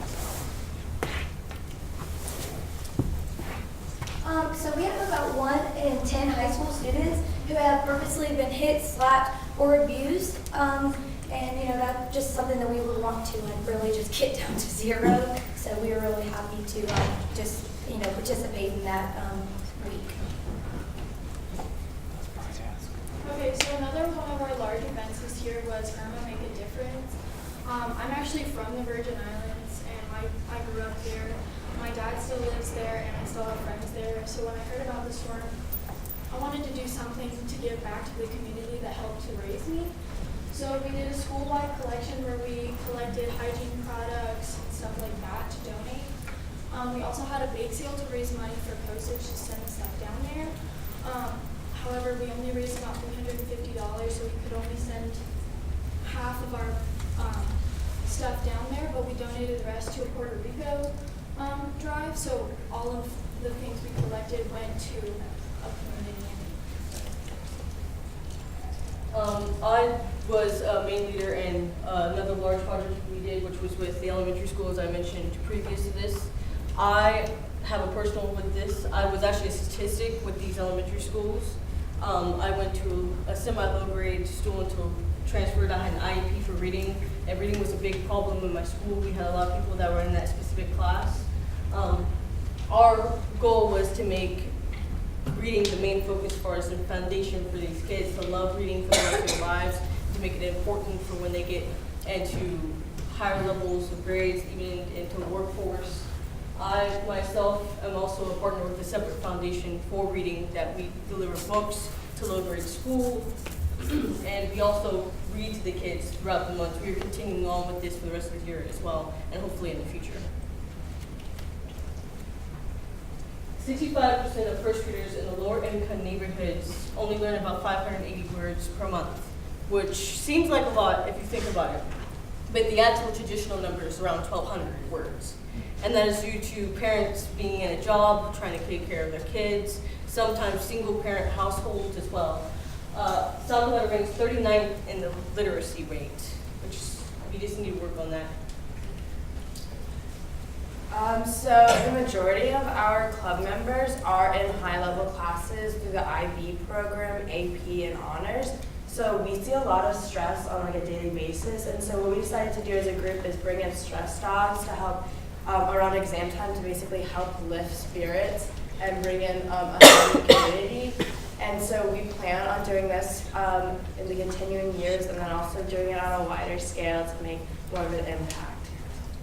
So we have about 1 in 10 high school students who have purposely been hit, slapped, or abused. And that's just something that we would want to really just get down to 0. So we are really happy to just participate in that week. Okay, so another one of our large events this year was Irma Make a Difference. I'm actually from the Virgin Islands, and I grew up there. My dad still lives there, and I still have friends there. So when I heard about the storm, I wanted to do something to give back to the community that helped to raise me. So we did a school-wide collection where we collected hygiene products and stuff like that to donate. We also had a bake sale to raise money for postage to send the stuff down there. However, we only raised about $350, so we could only send half of our stuff down there, but we donated the rest to a Puerto Rico drive, so all of the things we collected went to a community. I was a main leader in another large project we did, which was with the elementary school, as I mentioned previous to this. I have a personal with this. I was actually a statistic with these elementary schools. I went to a semi-low grade school until transferred. I had an IEP for reading, and reading was a big problem in my school. We had a lot of people that were in that specific class. Our goal was to make reading the main focus for us and foundation for these kids to love reading for the rest of their lives, to make it important for when they get into higher levels of grades, even into the workforce. I myself am also a partner with a separate foundation for reading that we deliver books to low grade school, and we also read to the kids throughout the month. We are continuing on with this for the rest of the year as well, and hopefully in the future. 65% of first graders in the lower income neighborhoods only learn about 580 words per month, which seems like a lot if you think about it. But the actual traditional number is around 1,200 words. And that is due to parents being in a job, trying to take care of their kids, sometimes single parent households as well. South Carolina ranks 39th in the literacy rate, which we just need to work on that. So the majority of our club members are in high-level classes through the IB program, AP, and honors. So we see a lot of stress on like a daily basis, and so what we decided to do as a group is bring in stress dogs to help around exam time to basically help lift spirits and bring in a healthy community. And so we plan on doing this in the continuing years, and then also doing it on a wider scale to make more of an impact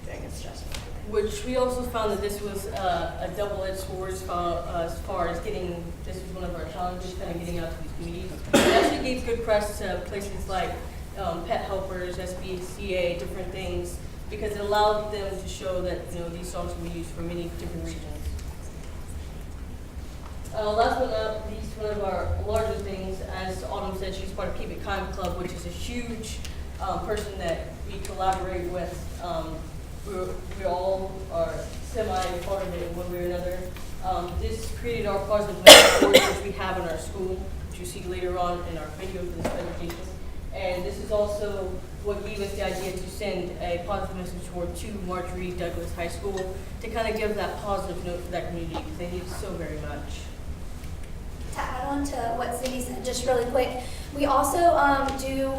during a stressful time. Which we also found that this was a double-edged sword as far as getting, this was one of our challenges, kind of getting out to these communities. It actually gave good press to places like Pet Helpers, SBCA, different things, because it allowed them to show that these songs can be used for many different regions. Last but not least, one of our larger things, as Autumn said, she's part of Keep It Kind Club, which is a huge person that we collaborate with. We all are semi-part of it in one way or another. This created our positive message board, which we have in our school, which you see later on in our video for this presentation. And this is also what gave us the idea to send a positive message board to Marjorie Douglas High School to kind of give that positive note for that community because they need it so very much. To add on to what Cindy said, just really quick, we also do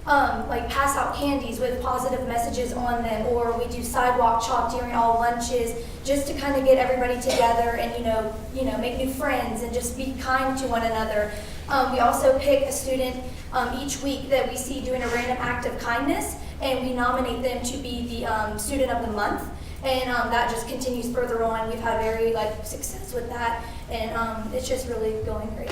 like pass out candies with positive messages on them, or we do sidewalk chalk during all lunches, just to kind of get everybody together and make new friends and just be kind to one another. We also pick a student each week that we see doing a random act of kindness, and we nominate them to be the student of the month. And that just continues further on. We've had very success with that, and it's just really going great.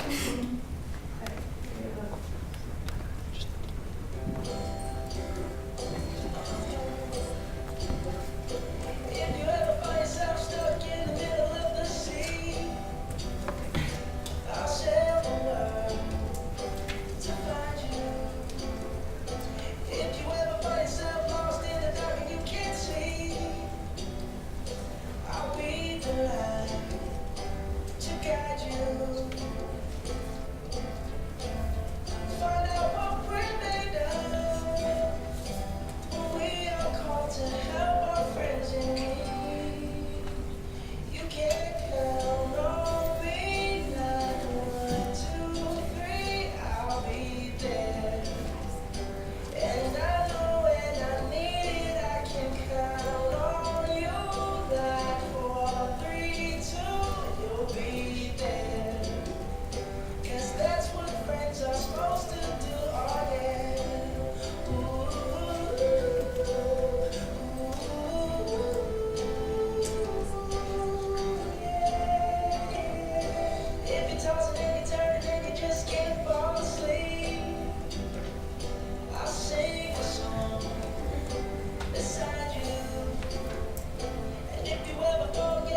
If you ever forget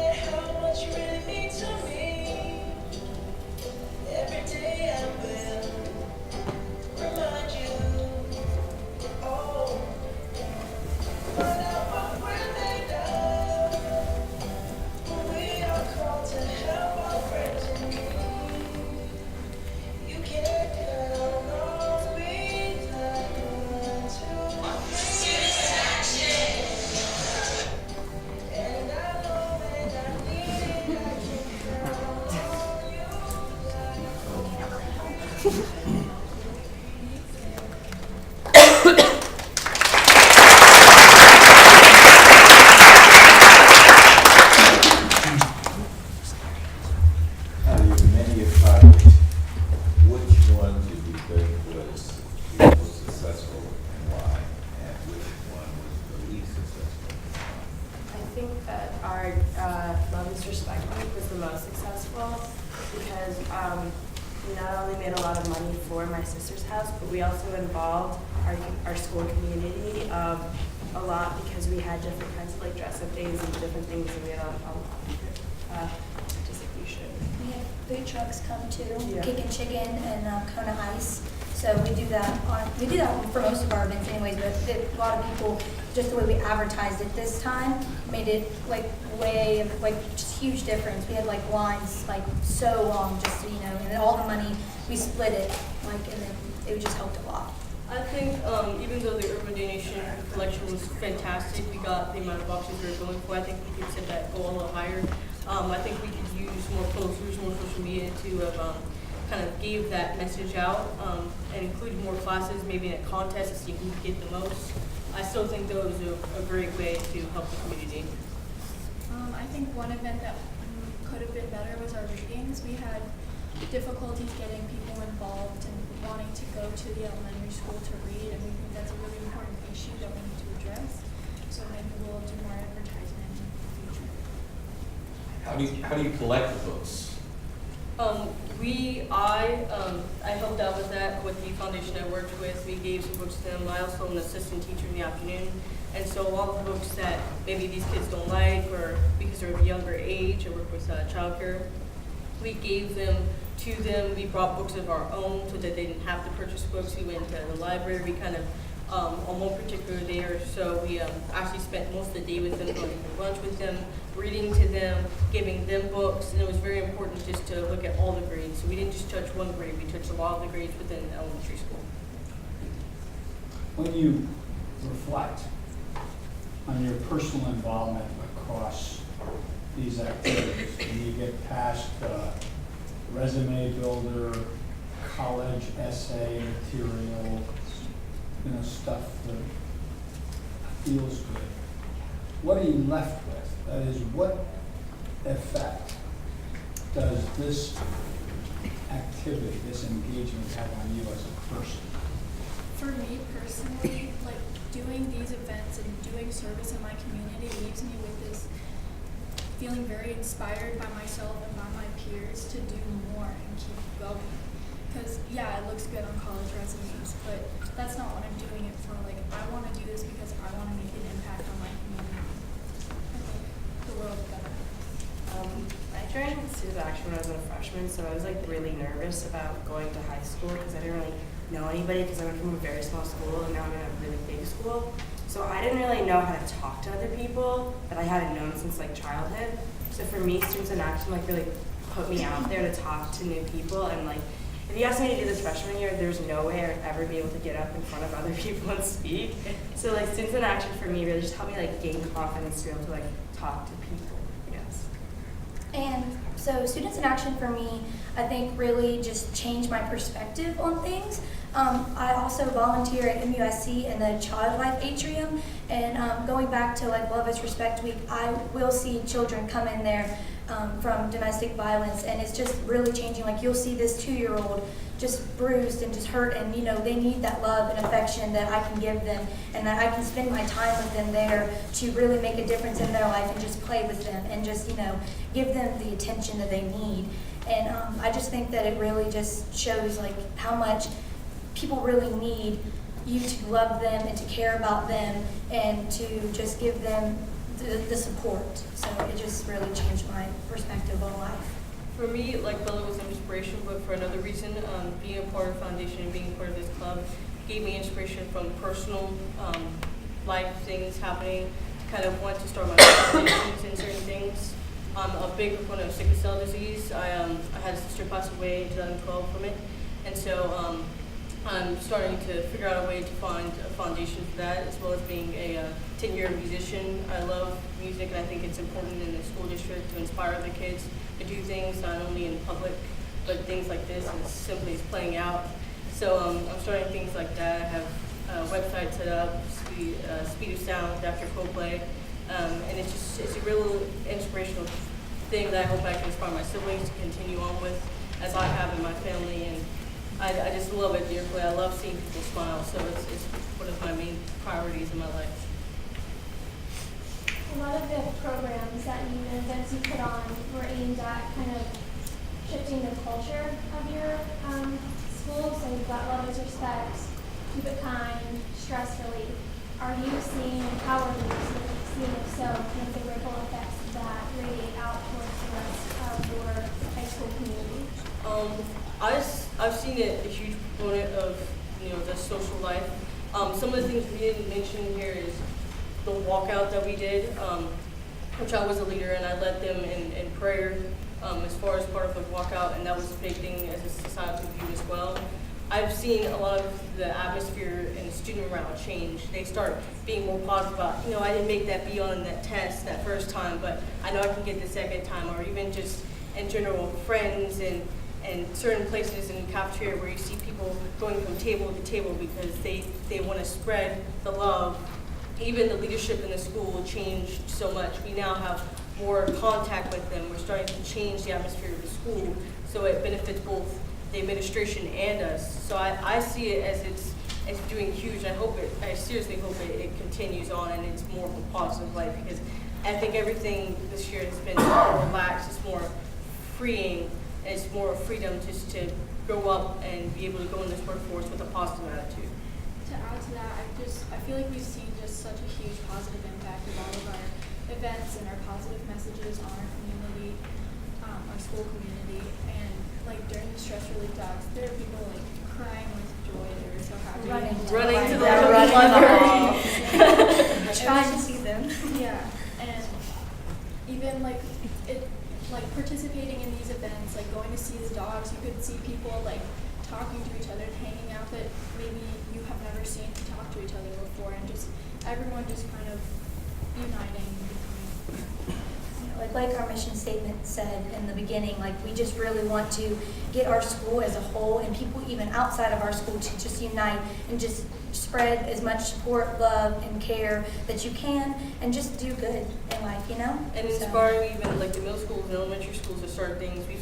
Out of many of projects, which one did you think was the most successful and why? And which one was the least successful and why? I think that our Love is Respect Week was the most successful because we not only made a lot of money for my sister's house, but we also involved our school community a lot because we had different kinds of like dress-up days and different things, and we had a lot of participation. We have food trucks come too, Yeah. Kickin' Chicken and Kona Ice. So we do that for most of our events anyways, but a lot of people, just the way we advertised it this time, made it like just huge difference. We had like lines like so long, just so you know, and then all the money, we split it, like, and then it just helped a lot. I think even though the urban donation collection was fantastic, we got the amount of boxes we were going for. I think we could set that goal a little higher. I think we could use more posters, more social media to kind of give that message out and include more classes, maybe in a contest to see who could get the most. I still think that was a great way to help the community. I think one event that could have been better was our readings. We had difficulties getting people involved and wanting to go to the elementary school to read, and we think that's a really important issue that we need to address. So maybe we'll do more advertisement in the future. How do you collect the books? I helped out with that with the foundation I worked with. We gave some books to them. I also am an assistant teacher in the afternoon. And so a lot of the books that maybe these kids don't like or because they're of a younger age, I work with childcare, we gave them to them. We brought books of our own so that they didn't have to purchase books. We went to the library. We kind of, on one particular day or so, we actually spent most of the day with them, going to lunch with them, reading to them, giving them books, and it was very important just to look at all the grades. So we didn't just touch one grade, we touched a lot of the grades within elementary school. When you reflect on your personal involvement across these activities, when you get past resume builder, college essay material, stuff that feels good, what are you left with? That is, what effect does this activity, this engagement have on you as a person? For me personally, like doing these events and doing service in my community leaves me with this feeling very inspired by myself and by my peers to do more and keep going. Because yeah, it looks good on college resumes, but that's not what I'm doing it for. Like, I want to do this because I want to make an impact on my community. I think the world better. I joined Student Action when I was a freshman, so I was like really nervous about going to high school because I didn't really know anybody because I went from a very small school and now I'm in a really big school. So I didn't really know how to talk to other people that I hadn't known since like childhood. So for me, Students in Action like really put me out there to talk to new people, and like if you asked me to do this freshman year, there's no way I'd ever be able to get up in front of other people and speak. So like Students in Action for me really just helped me like gain confidence to be able to like talk to people, I guess. And so Students in Action for me, I think really just changed my perspective on things. I also volunteer at MUSC in the Child Life Atrium, and going back to like Love is Respect Week, I will see children come in there from domestic violence, and it's just really changing. Like you'll see this 2-year-old just bruised and just hurt, and they need that love and affection that I can give them, and that I can spend my time with them there to really make a difference in their life and just play with them and just give them the attention that they need. And I just think that it really just shows like how much people really need you to love them and to care about them and to just give them the support. So it just really changed my perspective on life. For me, like Bella was an inspiration, but for another reason, being a part of the foundation and being a part of this club gave me inspiration from personal life things happening. Kind of want to start my foundations in certain things. I'm a big proponent of sickle cell disease. I had a sister pass away in 2012 from it, and so I'm starting to figure out a way to find a foundation for that, as well as being a 10-year musician. I love music, and I think it's important in the school district to inspire the kids to do things not only in public but things like this is simply is playing out. So I'm starting things like that. I have a website set up, Speed of Sound after Coldplay, and it's a real inspirational thing that I hope I can inspire my siblings to continue on with, as I have in my family, and I just love it dearly. I love seeing people smile, so it's one of my main priorities in my life. A lot of the programs that you and events you put on were aimed at kind of shifting the culture of your school. So you've got love is respect, keep it kind, stress relief. Are you seeing, how are you seeing, if so, kind of the ripple effects that radiate out towards the rest of your high school community? I've seen it a huge component of the social life. Some of the things we didn't mention here is the walkout that we did, which I was a leader and I led them in prayer as far as part of the walkout, and that was a big thing as a societal view as well. I've seen a lot of the atmosphere and the student morale change. They start being more positive about, I didn't make that B on that test that first time, but I know I can get the second time, or even just in general, friends and certain places in the cafeteria where you see people going from table to table because they want to spread the love. Even the leadership in the school changed so much. We now have more contact with them. We're starting to change the atmosphere of the school, so it benefits both the administration and us. So I see it as it's doing huge. I seriously hope it continues on and it's more of a positive life, because I think everything this year has been more relaxed, it's more freeing, and it's more freedom just to grow up and be able to go in this workforce with a positive attitude. To add to that, I feel like we've seen just such a huge positive impact of all of our events and our positive messages on our community, our school community, and like during the stress relief talks, there are people like crying with joy. They were so happy. Running to the hall. Trying to see them. Yeah, and even like participating in these events, like going to see the dogs, you could see people like talking to each other and hanging out that maybe you have never seen talk to each other before, and just everyone just kind of uniting. Like our mission statement said in the beginning, like we just really want to get our school as a whole and people even outside of our school to just unite and just spread as much support, love, and care that you can, and just do good in life, And inspiring even like the middle schools and elementary schools to start things. We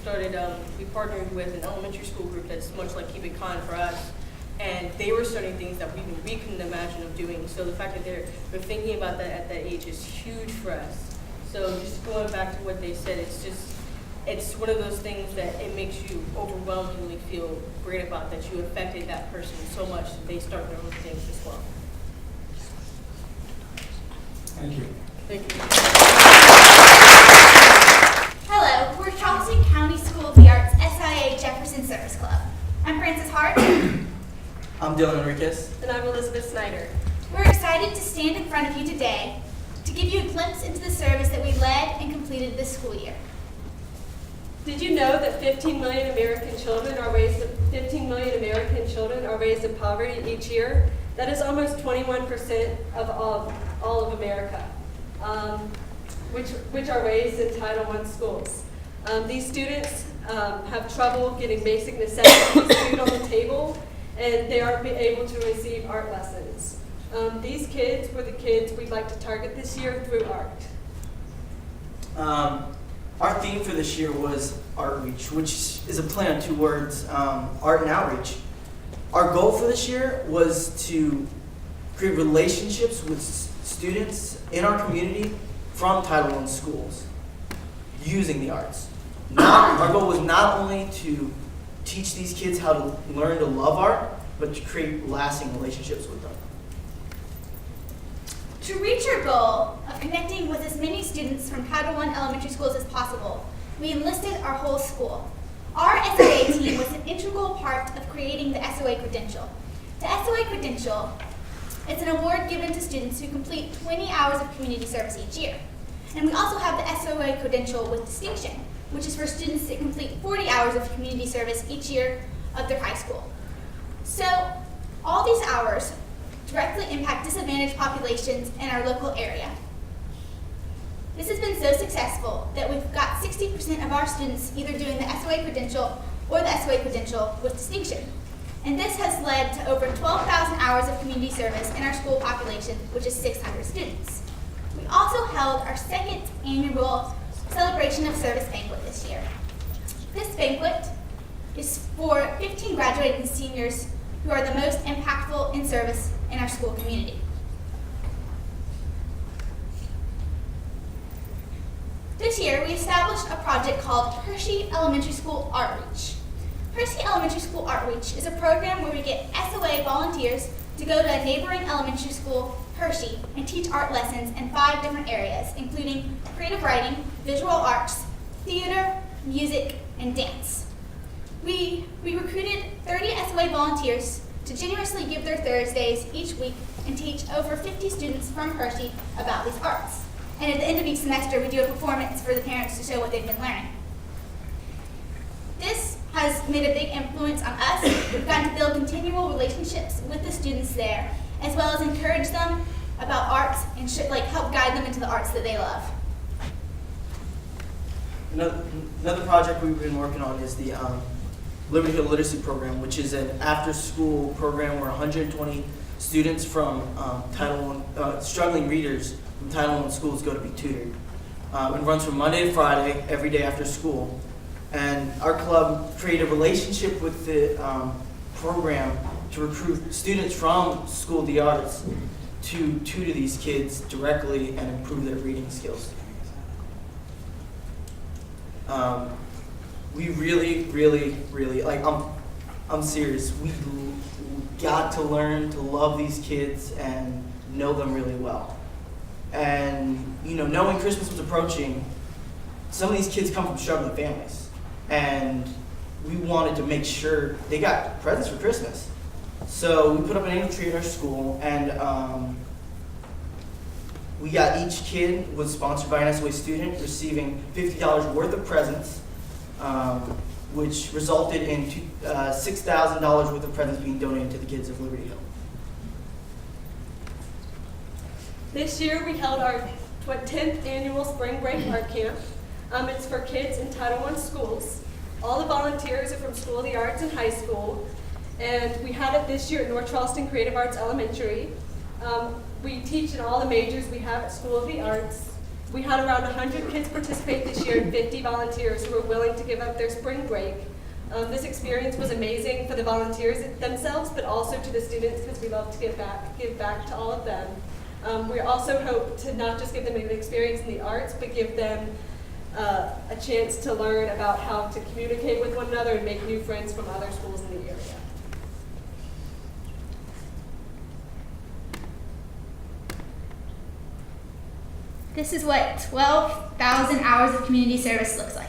partnered with an elementary school group that's much like Keep It Kind for us, and they were starting things that we couldn't imagine of doing. So the fact that they're thinking about that at that age is huge for us. So just going back to what they said, it's one of those things that it makes you overwhelmingly feel great about, that you affected that person so much that they start their own things as well. Thank you. Thank you. Hello, we're Charleston County School of the Arts SIA Jefferson Service Club. I'm Frances Hart. I'm Dylan Enriquez. And I'm Elizabeth Snyder. We're excited to stand in front of you today to give you a glimpse into the service that we led and completed this school year. Did you know that 15 million American children are raised in poverty each year? That is almost 21% of all of America, which are raised in Title I schools. These students have trouble getting basic necessities, food on the table, and they aren't able to receive art lessons. These kids were the kids we'd like to target this year through art. Our theme for this year was Outreach, which is a play on two words, art and outreach. Our goal for this year was to create relationships with students in our community from Title I schools using the arts. Our goal was not only to teach these kids how to learn to love art, but to create lasting relationships with them. To reach our goal of connecting with as many students from Title I elementary schools as possible, we enlisted our whole school. Our SOA team was an integral part of creating the SOA credential. The SOA credential is an award given to students who complete 20 hours of community service each year. And we also have the SOA credential with distinction, which is for students that complete 40 hours of community service each year of their high school. So all these hours directly impact disadvantaged populations in our local area. This has been so successful that we've got 60% of our students either doing the SOA credential or the SOA credential with distinction. And this has led to over 12,000 hours of community service in our school population, which is 600 students. We also held our second annual Celebration of Service banquet this year. This banquet is for 15 graduating seniors who are the most impactful in service in our school community. This year, we established a project called Hershey Elementary School Outreach. Hershey Elementary School Outreach is a program where we get SOA volunteers to go to a neighboring elementary school, Hershey, and teach art lessons in 5 different areas, including creative writing, visual arts, theater, music, and dance. We recruited 30 SOA volunteers to generously give their Thursdays each week and teach over 50 students from Hershey about these arts. And at the end of each semester, we do a performance for the parents to show what they've been learning. This has made a big influence on us. We've gotten to build continual relationships with the students there, as well as encourage them about arts and help guide them into the arts that they love. Another project we've been working on is the Liberty Hill Literacy Program, which is an after-school program where 120 students from struggling readers from Title I schools go to be tutored. It runs from Monday to Friday, every day after school. And our club created a relationship with the program to recruit students from School of the Arts to tutor these kids directly and improve their reading skills. We really, I'm serious. We got to learn to love these kids and know them really well. And, knowing Christmas was approaching, some of these kids come from struggling families. And we wanted to make sure they got presents for Christmas. So we put up an annual tree at our school, and we got each kid was sponsored by an SOA student receiving $50 worth of presents, which resulted in $6,000 worth of presents being donated to the kids of Liberty Hill. This year we held our 10th annual Spring Break Art Camp. It's for kids in Title I schools. All the volunteers are from School of the Arts and high school. And we had it this year at North Charleston Creative Arts Elementary. We teach in all the majors we have at School of the Arts. We had around 100 kids participate this year and 50 volunteers who were willing to give up their spring break. This experience was amazing for the volunteers themselves, but also to the students because we love to give back to all of them. We also hope to not just give them an experience in the arts, but give them a chance to learn about how to communicate with one another and make new friends from other schools in the area. This is what 12,000 hours of community service looks like.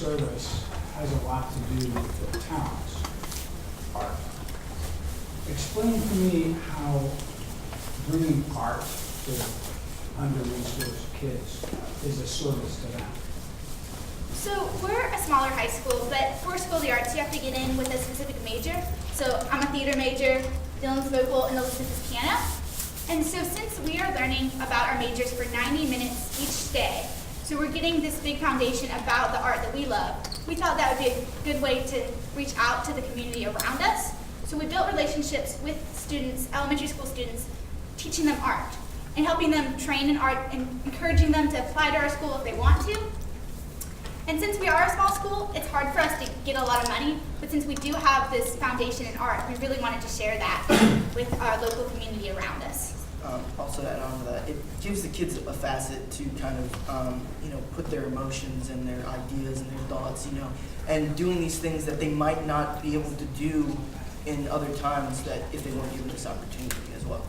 service has a lot to do with the talents, art. Explain to me how bringing art to under-resourced kids is a service to them. So we're a smaller high school, but for School of the Arts, you have to get in with a specific major. So I'm a theater major, Dylan's vocal, and Elizabeth is piano. And so since we are learning about our majors for 90 minutes each day, so we're getting this big foundation about the art that we love, we thought that would be a good way to reach out to the community around us. So we built relationships with students, elementary school students, teaching them art and helping them train in art and encouraging them to apply to our school if they want to. And since we are a small school, it's hard for us to get a lot of money, but since we do have this foundation in art, we really wanted to share that with our local community around us. Also add on to that, it gives the kids a facet to kind of, put their emotions and their ideas and their thoughts, and doing these things that they might not be able to do in other times that if they weren't given this opportunity as well.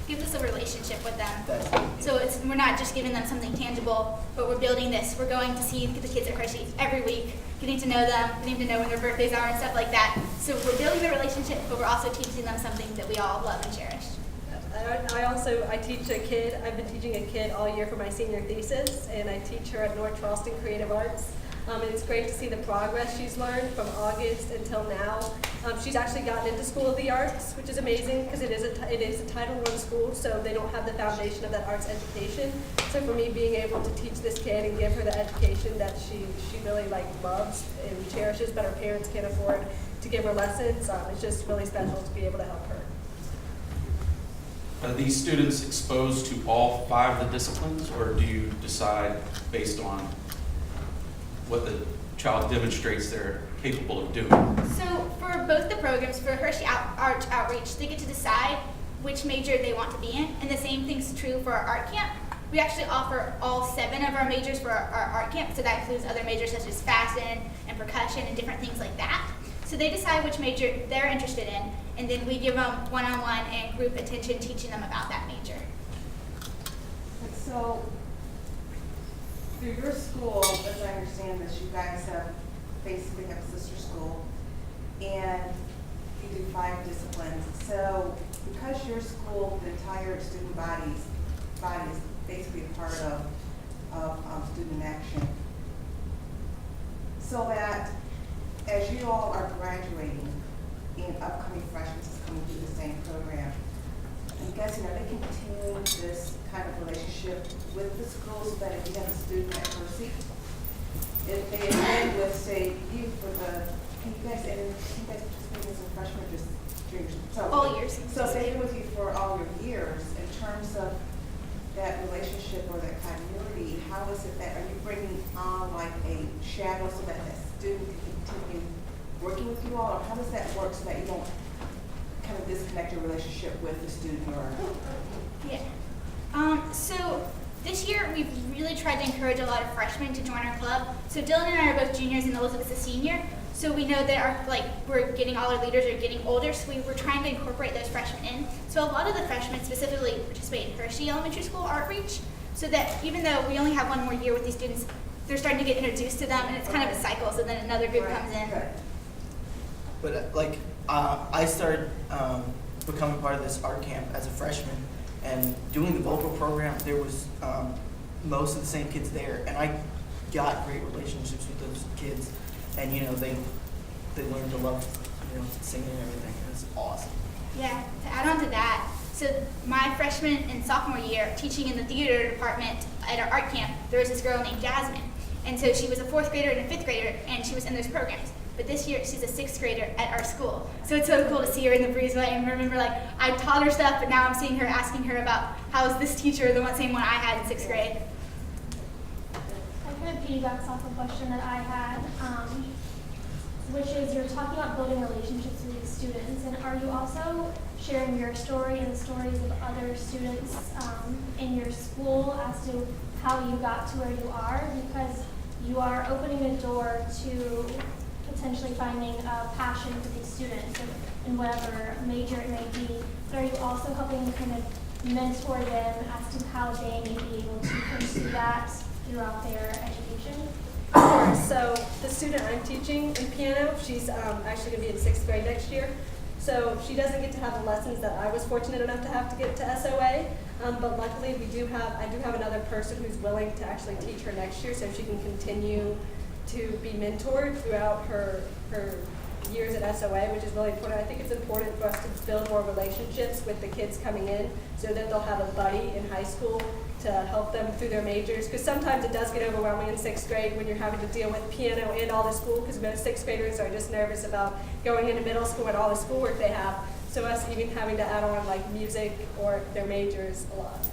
Gives us a relationship with them. So we're not just giving them something tangible, but we're building this. We're going to see the kids at Hershey every week, getting to know them, getting to know when their birthdays are and stuff like that. So we're building the relationship, but we're also teaching them something that we all love and cherish. I teach a kid. I've been teaching a kid all year for my senior thesis, and I teach her at North Charleston Creative Arts. And it's great to see the progress she's learned from August until now. She's actually gotten into School of the Arts, which is amazing because it is a Title I school, so they don't have the foundation of that arts education. So for me, being able to teach this kid and give her the education that she really loves and cherishes, but her parents can't afford to give her lessons, it's just really special to be able to help her. Are these students exposed to all 5 of the disciplines, or do you decide based on what the child demonstrates they're capable of doing? So for both the programs, for Hershey Art Outreach, they get to decide which major they want to be in, and the same thing's true for our art camp. We actually offer all 7 of our majors for our art camp, so that includes other majors such as fashion and percussion and different things like that. So they decide which major they're interested in, and then we give them one-on-one and group attention teaching them about that major. And so, through your school, as I understand this, you guys basically have a sister school, and you do 5 disciplines. So, because your school, the entire student body is basically a part of student action, so that as you all are graduating and upcoming freshmen is coming through the same program, I'm guessing, are they continuing this kind of relationship with the school so that if you have a student at Hershey, if they attend with, say, you for the, can you guys participate as a freshman or just juniors? So, all years. So if they've been with you for all your years, in terms of that relationship or that continuity, how is it that, are you bringing on like a shadow so that that student can continue working with you all, or how does that work so that you don't kind of disconnect your relationship with the student or? Yeah. So this year we've really tried to encourage a lot of freshmen to join our club. So Dylan and I are both juniors and Elizabeth's a senior. So we know that we're getting all our leaders are getting older, so we were trying to incorporate those freshmen in. So a lot of the freshmen specifically participate in Hershey Elementary School Outreach, so that even though we only have 1 more year with these students, they're starting to get introduced to them, and it's kind of a cycle, so then another group comes in. But I started becoming part of this art camp as a freshman, and doing the vocal program, there was most of the same kids there, and I got great relationships with those kids, and they learned to love singing and everything. It was awesome. Yeah. To add on to that, so my freshman and sophomore year, teaching in the theater department at our art camp, there was this girl named Jasmine, and so she was a 4th grader and a 5th grader, and she was in those programs. But this year, she's a 6th grader at our school. So it's so cool to see her in the breezeway and remember, I taught her stuff, but now I'm seeing her asking her about how is this teacher the same one I had in 6th grade. I kind of piggybacks off a question that I had, which is you're talking about building relationships with these students, and are you also sharing your story and the stories of other students in your school as to how you got to where you are? Because you are opening a door to potentially finding a passion for these students in whatever major it may be. But are you also helping to kind of mentor them as to how they may be able to pursue that throughout their education? Of course. So the student I'm teaching in piano, she's actually going to be in 6th grade next year. So she doesn't get to have the lessons that I was fortunate enough to have to get to SOA. But luckily, I do have another person who's willing to actually teach her next year, so she can continue to be mentored throughout her years at SOA, which is really important. I think it's important for us to build more relationships with the kids coming in so that they'll have a buddy in high school to help them through their majors. Because sometimes it does get overwhelming in 6th grade when you're having to deal with piano and all the school, because most 6th graders are just nervous about going into middle school and all the schoolwork they have. So us even having to add on like music or their majors a lot.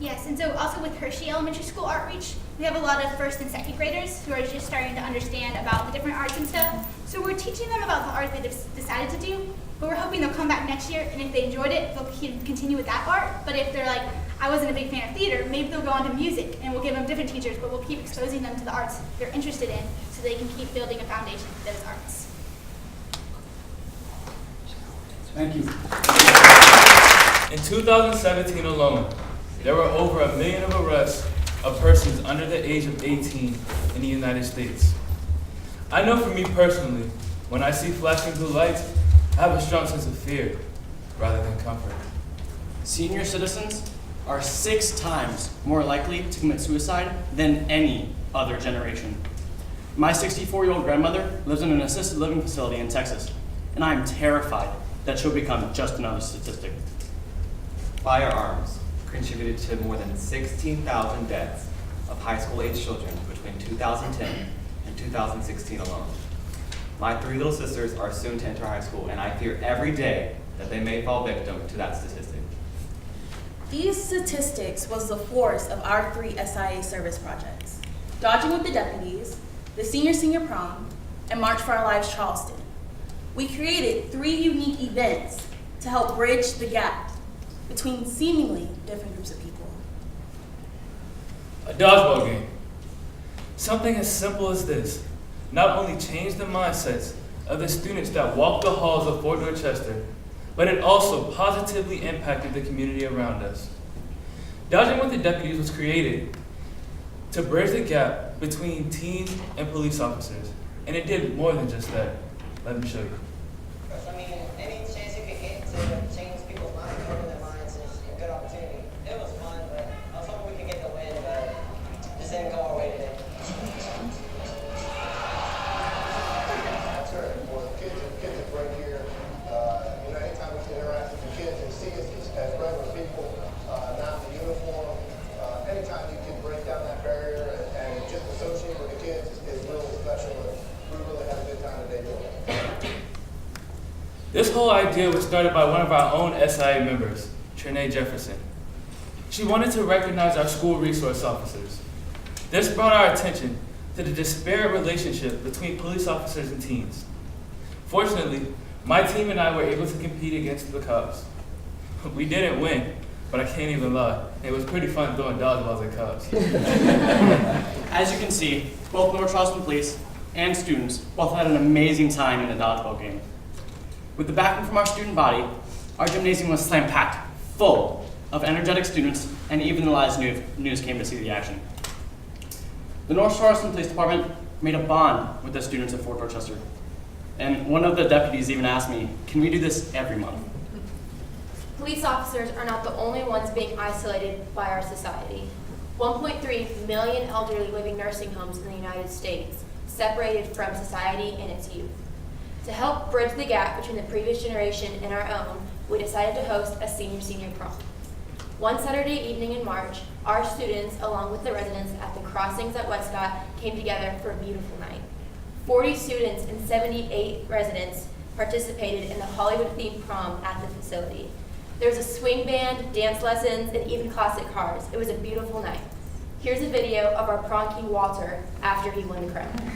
Yes, and so also with Hershey Elementary School Outreach, we have a lot of 1st and 2nd graders who are just starting to understand about the different arts and stuff. So we're teaching them about the art they've decided to do, but we're hoping they'll come back next year, and if they enjoyed it, they'll continue with that art. But if they're like, I wasn't a big fan of theater, maybe they'll go on to music, and we'll give them different teachers, but we'll keep exposing them to the arts they're interested in so they can keep building a foundation for those arts. Thank you. In 2017 alone, there were over 1 million of arrests of persons under the age of 18 in the United States. I know for me personally, when I see flashing blue lights, I have a strong sense of fear rather than comfort. Senior citizens are 6 times more likely to commit suicide than any other generation. My 64-year-old grandmother lives in an assisted living facility in Texas, and I am terrified that she'll become just another statistic. Firearms contributed to more than 16,000 deaths of high school-age children between 2010 and 2016 alone. My 3 little sisters are soon to enter high school, and I fear every day that they may fall victim to that statistic. These statistics was the force of our 3 SIA service projects: Dodging with the Deputies, the Senior Prom, and March for Our Lives Charleston. We created 3 unique events to help bridge the gap between seemingly different groups of people. A dodgeball game. Something as simple as this not only changed the mindsets of the students that walk the halls of Fort Dorchester, but it also positively impacted the community around us. Dodging with the Deputies was created to bridge the gap between teens and police officers, and it did more than just that. Let me show you. I mean, any chance you can get to change people's minds, open their minds, is a good opportunity. It was fun, but I was hoping we could get the win, but just didn't go our way today. That's right. Well, the kids are great here. Anytime we can interact with the kids and see us as regular people, not in the uniform, anytime you can break down that barrier and just associate with the kids is really special. We really had a good time today doing it. This whole idea was started by one of our own SIA members, Trinae Jefferson. She wanted to recognize our school resource officers. This brought our attention to the disparate relationship between police officers and teens. Fortunately, my team and I were able to compete against the cops. We didn't win, but I can't even lie. It was pretty fun throwing dodgeballs at cops. As you can see, both North Charleston police and students both had an amazing time in the dodgeball game. With the backing from our student body, our gymnasium was slam-packed, full of energetic students, and even the live news came to see the action. The North Charleston Police Department made a bond with the students at Fort Dorchester. And one of the deputies even asked me, can we do this every month? Police officers are not the only ones being isolated by our society. 1.3 million elderly live in nursing homes in the United States, separated from society and its youth. To help bridge the gap between the previous generation and our own, we decided to host a senior prom. One Saturday evening in March, our students, along with the residents at the crossings at Westcott, came together for a beautiful night. 40 students and 78 residents participated in the Hollywood-themed prom at the facility. There was a swing band, dance lessons, and even classic cars. It was a beautiful night. Here's a video of our prom king, Walter, after he won the crown.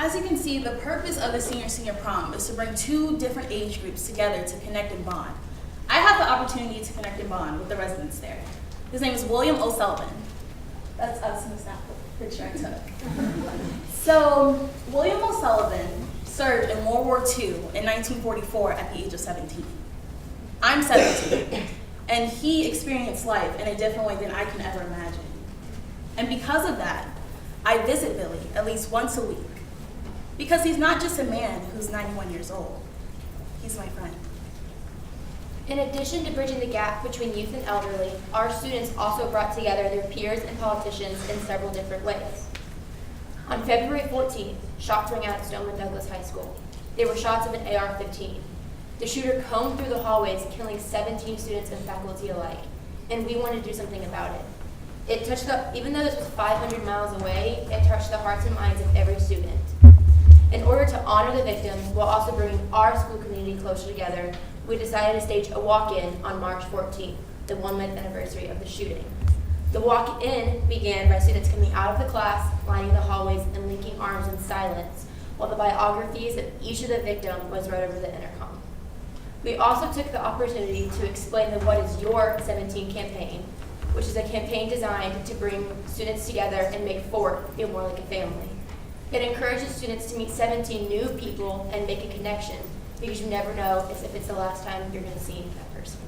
As you can see, the purpose of the senior prom is to bring two different age groups together to connect and bond. I had the opportunity to connect and bond with the residents there. His name is William O'Sullivan. That's us in the snap picture I took. So, William O'Sullivan served in World War II in 1944 at the age of 17. I'm 17, and he experienced life in a different way than I can ever imagine. And because of that, I visit Billy at least once a week. Because he's not just a man who's 91 years old. He's my friend. In addition to bridging the gap between youth and elderly, our students also brought together their peers and politicians in several different ways. On February 14th, shots rang out at Stoneman Douglas High School. They were shots of an AR-15. The shooter combed through the hallways, killing 17 students and faculty alike, and we wanted to do something about it. Even though this was 500 miles away, it touched the hearts and minds of every student. In order to honor the victims while also bringing our school community closer together, we decided to stage a walk-in on March 14th, the 1-month anniversary of the shooting. The walk-in began by students coming out of the class, lining the hallways, and linking arms in silence, while the biographies of each of the victims was read over the intercom. We also took the opportunity to explain the What Is Your 17 campaign, which is a campaign designed to bring students together and make Fort feel more like a family. It encourages students to meet 17 new people and make a connection, because you never know if it's the last time you're going to see that person.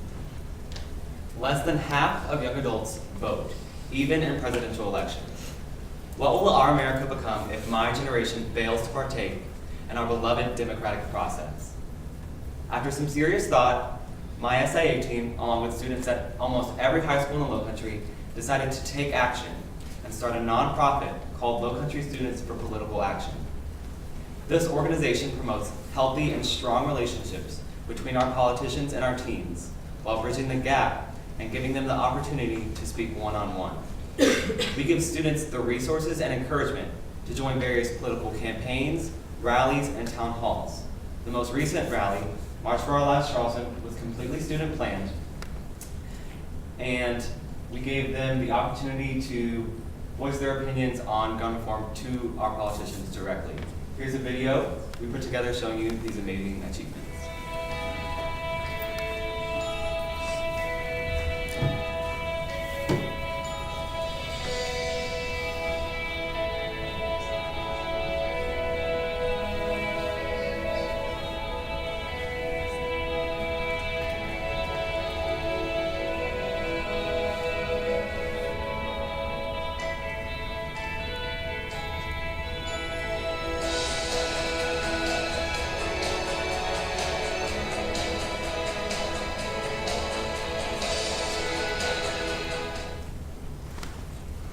Less than half of young adults vote, even in presidential elections. What will our America become if my generation fails to partake in our beloved democratic process? After some serious thought, my SIA team, along with students at almost every high school in the Lowcountry, decided to take action and start a nonprofit called Lowcountry Students for Political Action. This organization promotes healthy and strong relationships between our politicians and our teens, while bridging the gap and giving them the opportunity to speak one-on-one. We give students the resources and encouragement to join various political campaigns, rallies, and town halls. The most recent rally, March for Our Lives Charleston, was completely student planned, and we gave them the opportunity to voice their opinions on gun reform to our politicians directly. Here's a video we put together showing you these amazing achievements.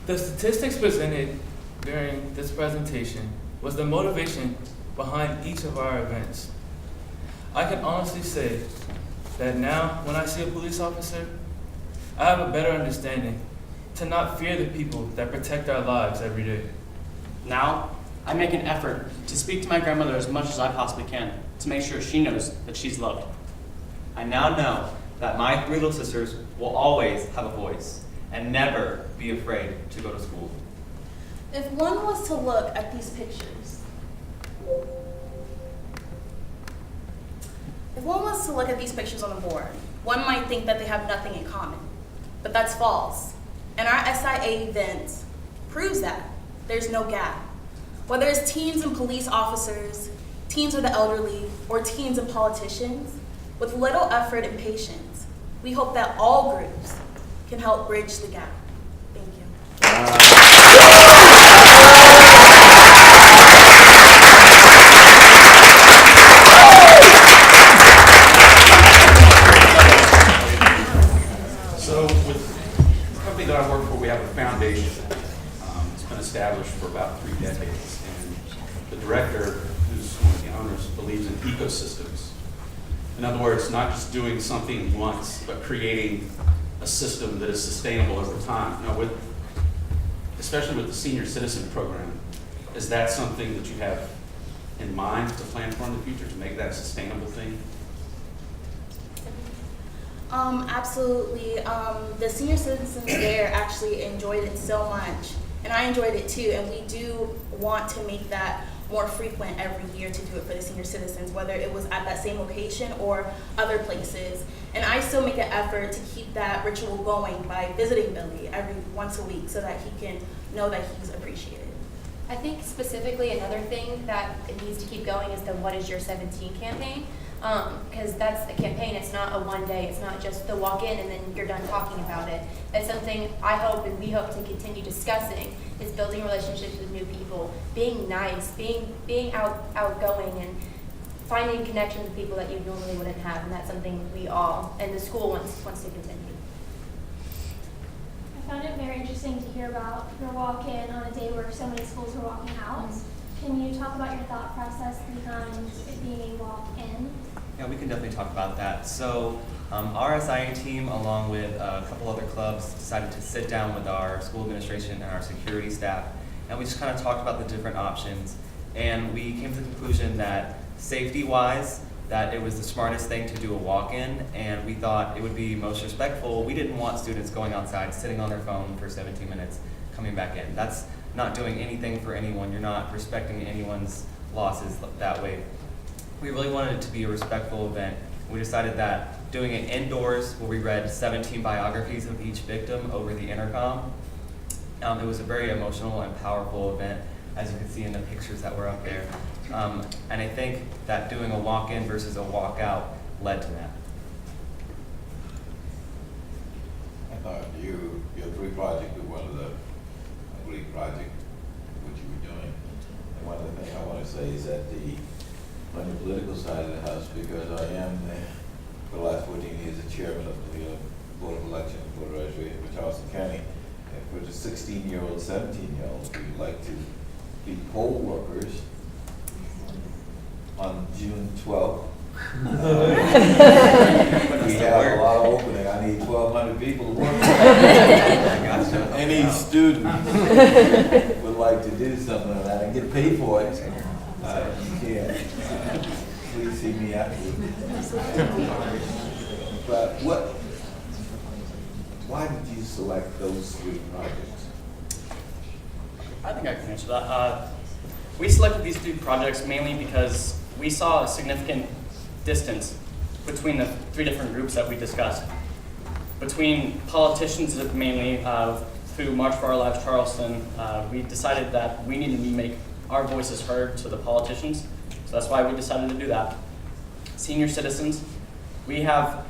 The statistics presented during this presentation was the motivation behind each of our events. I can honestly say that now, when I see a police officer, I have a better understanding to not fear the people that protect our lives every day. Now, I make an effort to speak to my grandmother as much as I possibly can to make sure she knows that she's loved. I now know that my 3 little sisters will always have a voice and never be afraid to go to school. If one was to look at these pictures, on the board, one might think that they have nothing in common, but that's false. And our SIA event proves that there's no gap. Whether it's teens and police officers, teens with the elderly, or teens and politicians, with little effort and patience, we hope that all groups can help bridge the gap. Thank you. So with the company that I work for, we have a foundation. It's been established for about 3 decades. And the director, who's one of the owners, believes in ecosystems. In other words, not just doing something once, but creating a system that is sustainable over time. Now, especially with the senior citizen program, is that something that you have in mind to plan for in the future, to make that a sustainable thing? Absolutely. The senior citizens there actually enjoyed it so much, and I enjoyed it too, and we do want to make that more frequent every year to do it for the senior citizens, whether it was at that same location or other places. And I still make an effort to keep that ritual going by visiting Billy every once a week so that he can know that he's appreciated. I think specifically another thing that it needs to keep going is the What is Your 17 campaign. Because that's a campaign, it's not a one day, it's not just the walk in and then you're done talking about it. It's something I hope and we hope to continue discussing, is building relationships with new people, being nice, being outgoing, and finding connections with people that you normally wouldn't have, and that's something we all, and the school wants to continue. I found it very interesting to hear about your walk-in on a day where so many schools were walking out. Can you talk about your thought process behind it being a walk-in? Yeah, we can definitely talk about that. So our SIA team, along with a couple other clubs, decided to sit down with our school administration and our security staff, and we just kind of talked about the different options. And we came to the conclusion that safety-wise, that it was the smartest thing to do a walk-in, and we thought it would be most respectful. We didn't want students going outside, sitting on their phone for 17 minutes, coming back in. That's not doing anything for anyone. You're not respecting anyone's losses that way. We really wanted it to be a respectful event. We decided that doing it indoors, where we read 17 biographies of each victim over the intercom, it was a very emotional and powerful event, as you can see in the pictures that were up there. And I think that doing a walk-in versus a walk-out led to that. I thought your three project was one of the great project what you were doing. And one of the things I want to say is that on the political side of the house, because I am for the last 14 years the chairman of the Board of Elections for Charleston County, and for the 16-year-old, 17-year-olds, we would like to be poll workers on June 12th. We have a lot of opening. I need 1,200 people to work. Any student would like to do something like that and get paid for it. You can. Please see me afterwards. But why did you select those three projects? I think I can answer that. We selected these three projects mainly because we saw a significant distance between the three different groups that we discussed. Between politicians mainly, through March for Our Lives Charleston, we decided that we needed to make our voices heard to the politicians. So that's why we decided to do that. Senior citizens, we have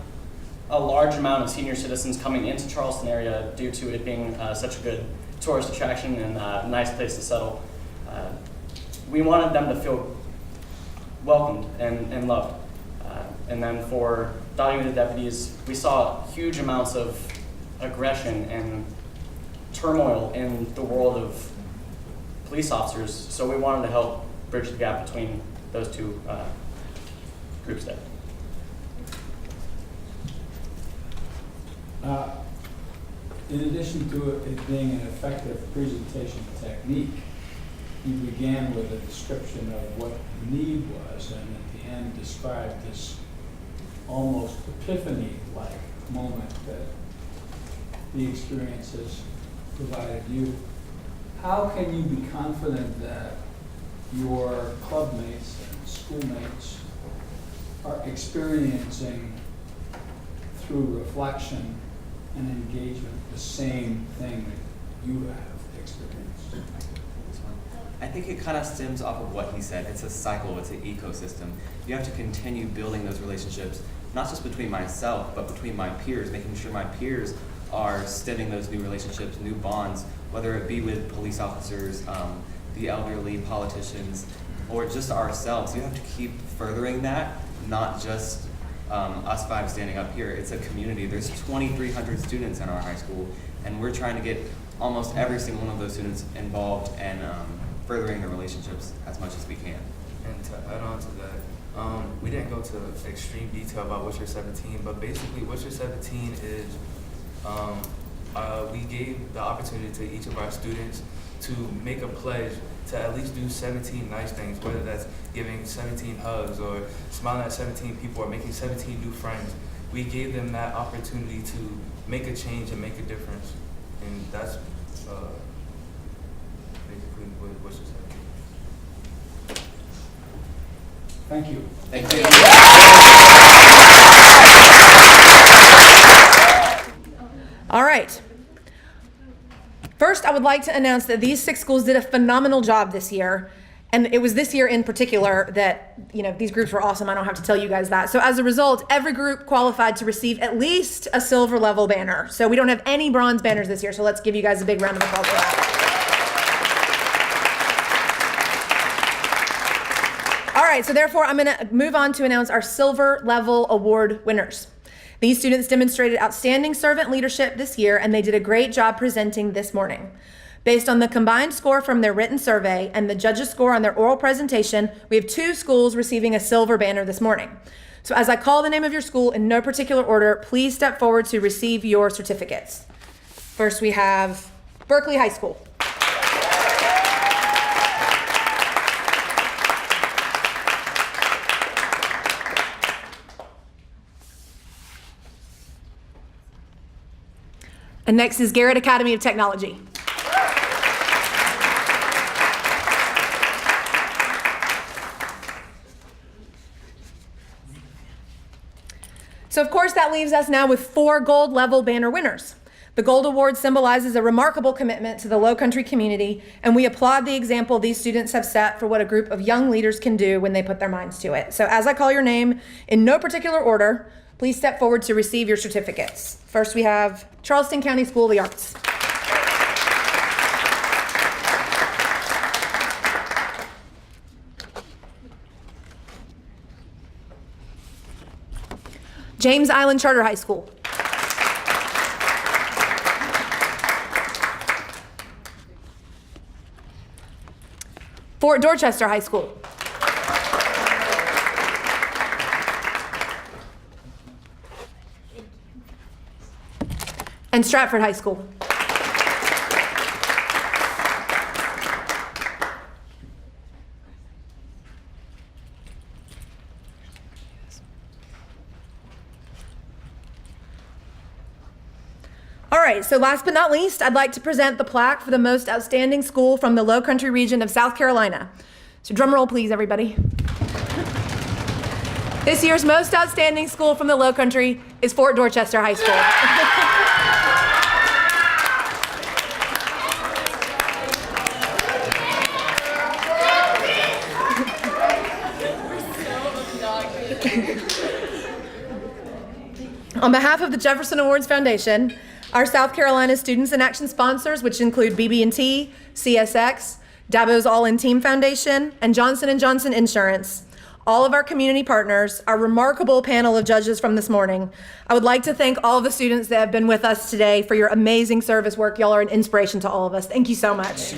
a large amount of senior citizens coming into Charleston area due to it being such a good tourist attraction and a nice place to settle. We wanted them to feel welcomed and loved. And then for dotting the deputies, we saw huge amounts of aggression and turmoil in the world of police officers, so we wanted to help bridge the gap between those two groups there. In addition to it being an effective presentation technique, you began with a description of what the need was, and at the end described this almost epiphany-like moment that the experience has provided you. How can you be confident that your clubmates and schoolmates are experiencing, through reflection and engagement, the same thing that you have experienced? I think it kind of stems off of what he said. It's a cycle, it's an ecosystem. You have to continue building those relationships, not just between myself, but between my peers, making sure my peers are stemming those new relationships, new bonds, whether it be with police officers, the elderly, politicians, or just ourselves. You have to keep furthering that, not just us five standing up here. It's a community. There's 2,300 students in our high school, and we're trying to get almost every single one of those students involved and furthering the relationships as much as we can. And to add on to that, we didn't go to extreme detail about What's Your 17, but basically What's Your 17 is we gave the opportunity to each of our students to make a pledge to at least do 17 nice things, whether that's giving 17 hugs or smiling at 17 people or making 17 new friends. We gave them that opportunity to make a change and make a difference. And that's basically What's Your 17. Thank you. Thank you. All right. First, I would like to announce that these 6 schools did a phenomenal job this year. And it was this year in particular that, these groups were awesome. I don't have to tell you guys that. So as a result, every group qualified to receive at least a silver level banner. So we don't have any bronze banners this year. So let's give you guys a big round of applause for that. All right, so therefore I'm gonna move on to announce our silver level award winners. These students demonstrated outstanding servant leadership this year, and they did a great job presenting this morning. Based on the combined score from their written survey and the judges' score on their oral presentation, we have 2 schools receiving a silver banner this morning. So as I call the name of your school in no particular order, please step forward to receive your certificates. First, we have Berkeley High School. And next is Garrett Academy of Technology. So of course that leaves us now with 4 gold level banner winners. The Gold Award symbolizes a remarkable commitment to the Low Country community, and we applaud the example these students have set for what a group of young leaders can do when they put their minds to it. So as I call your name, in no particular order, please step forward to receive your certificates. First we have Charleston County School of the Arts. James Island Charter High School. Fort Dorchester High School. And Stratford High School. All right, so last but not least, I'd like to present the plaque for the most outstanding school from the Low Country region of South Carolina. So drum roll, please, everybody. This year's most outstanding school from the Low Country is Fort Dorchester High School. On behalf of the Jefferson Awards Foundation, our South Carolina Students in Action sponsors, which include BB&T, CSX, Dabo's All-In Team Foundation, and Johnson & Johnson Insurance, all of our community partners, our remarkable panel of judges from this morning, I would like to thank all of the students that have been with us today for your amazing service work. Y'all are an inspiration to all of us. Thank you so much.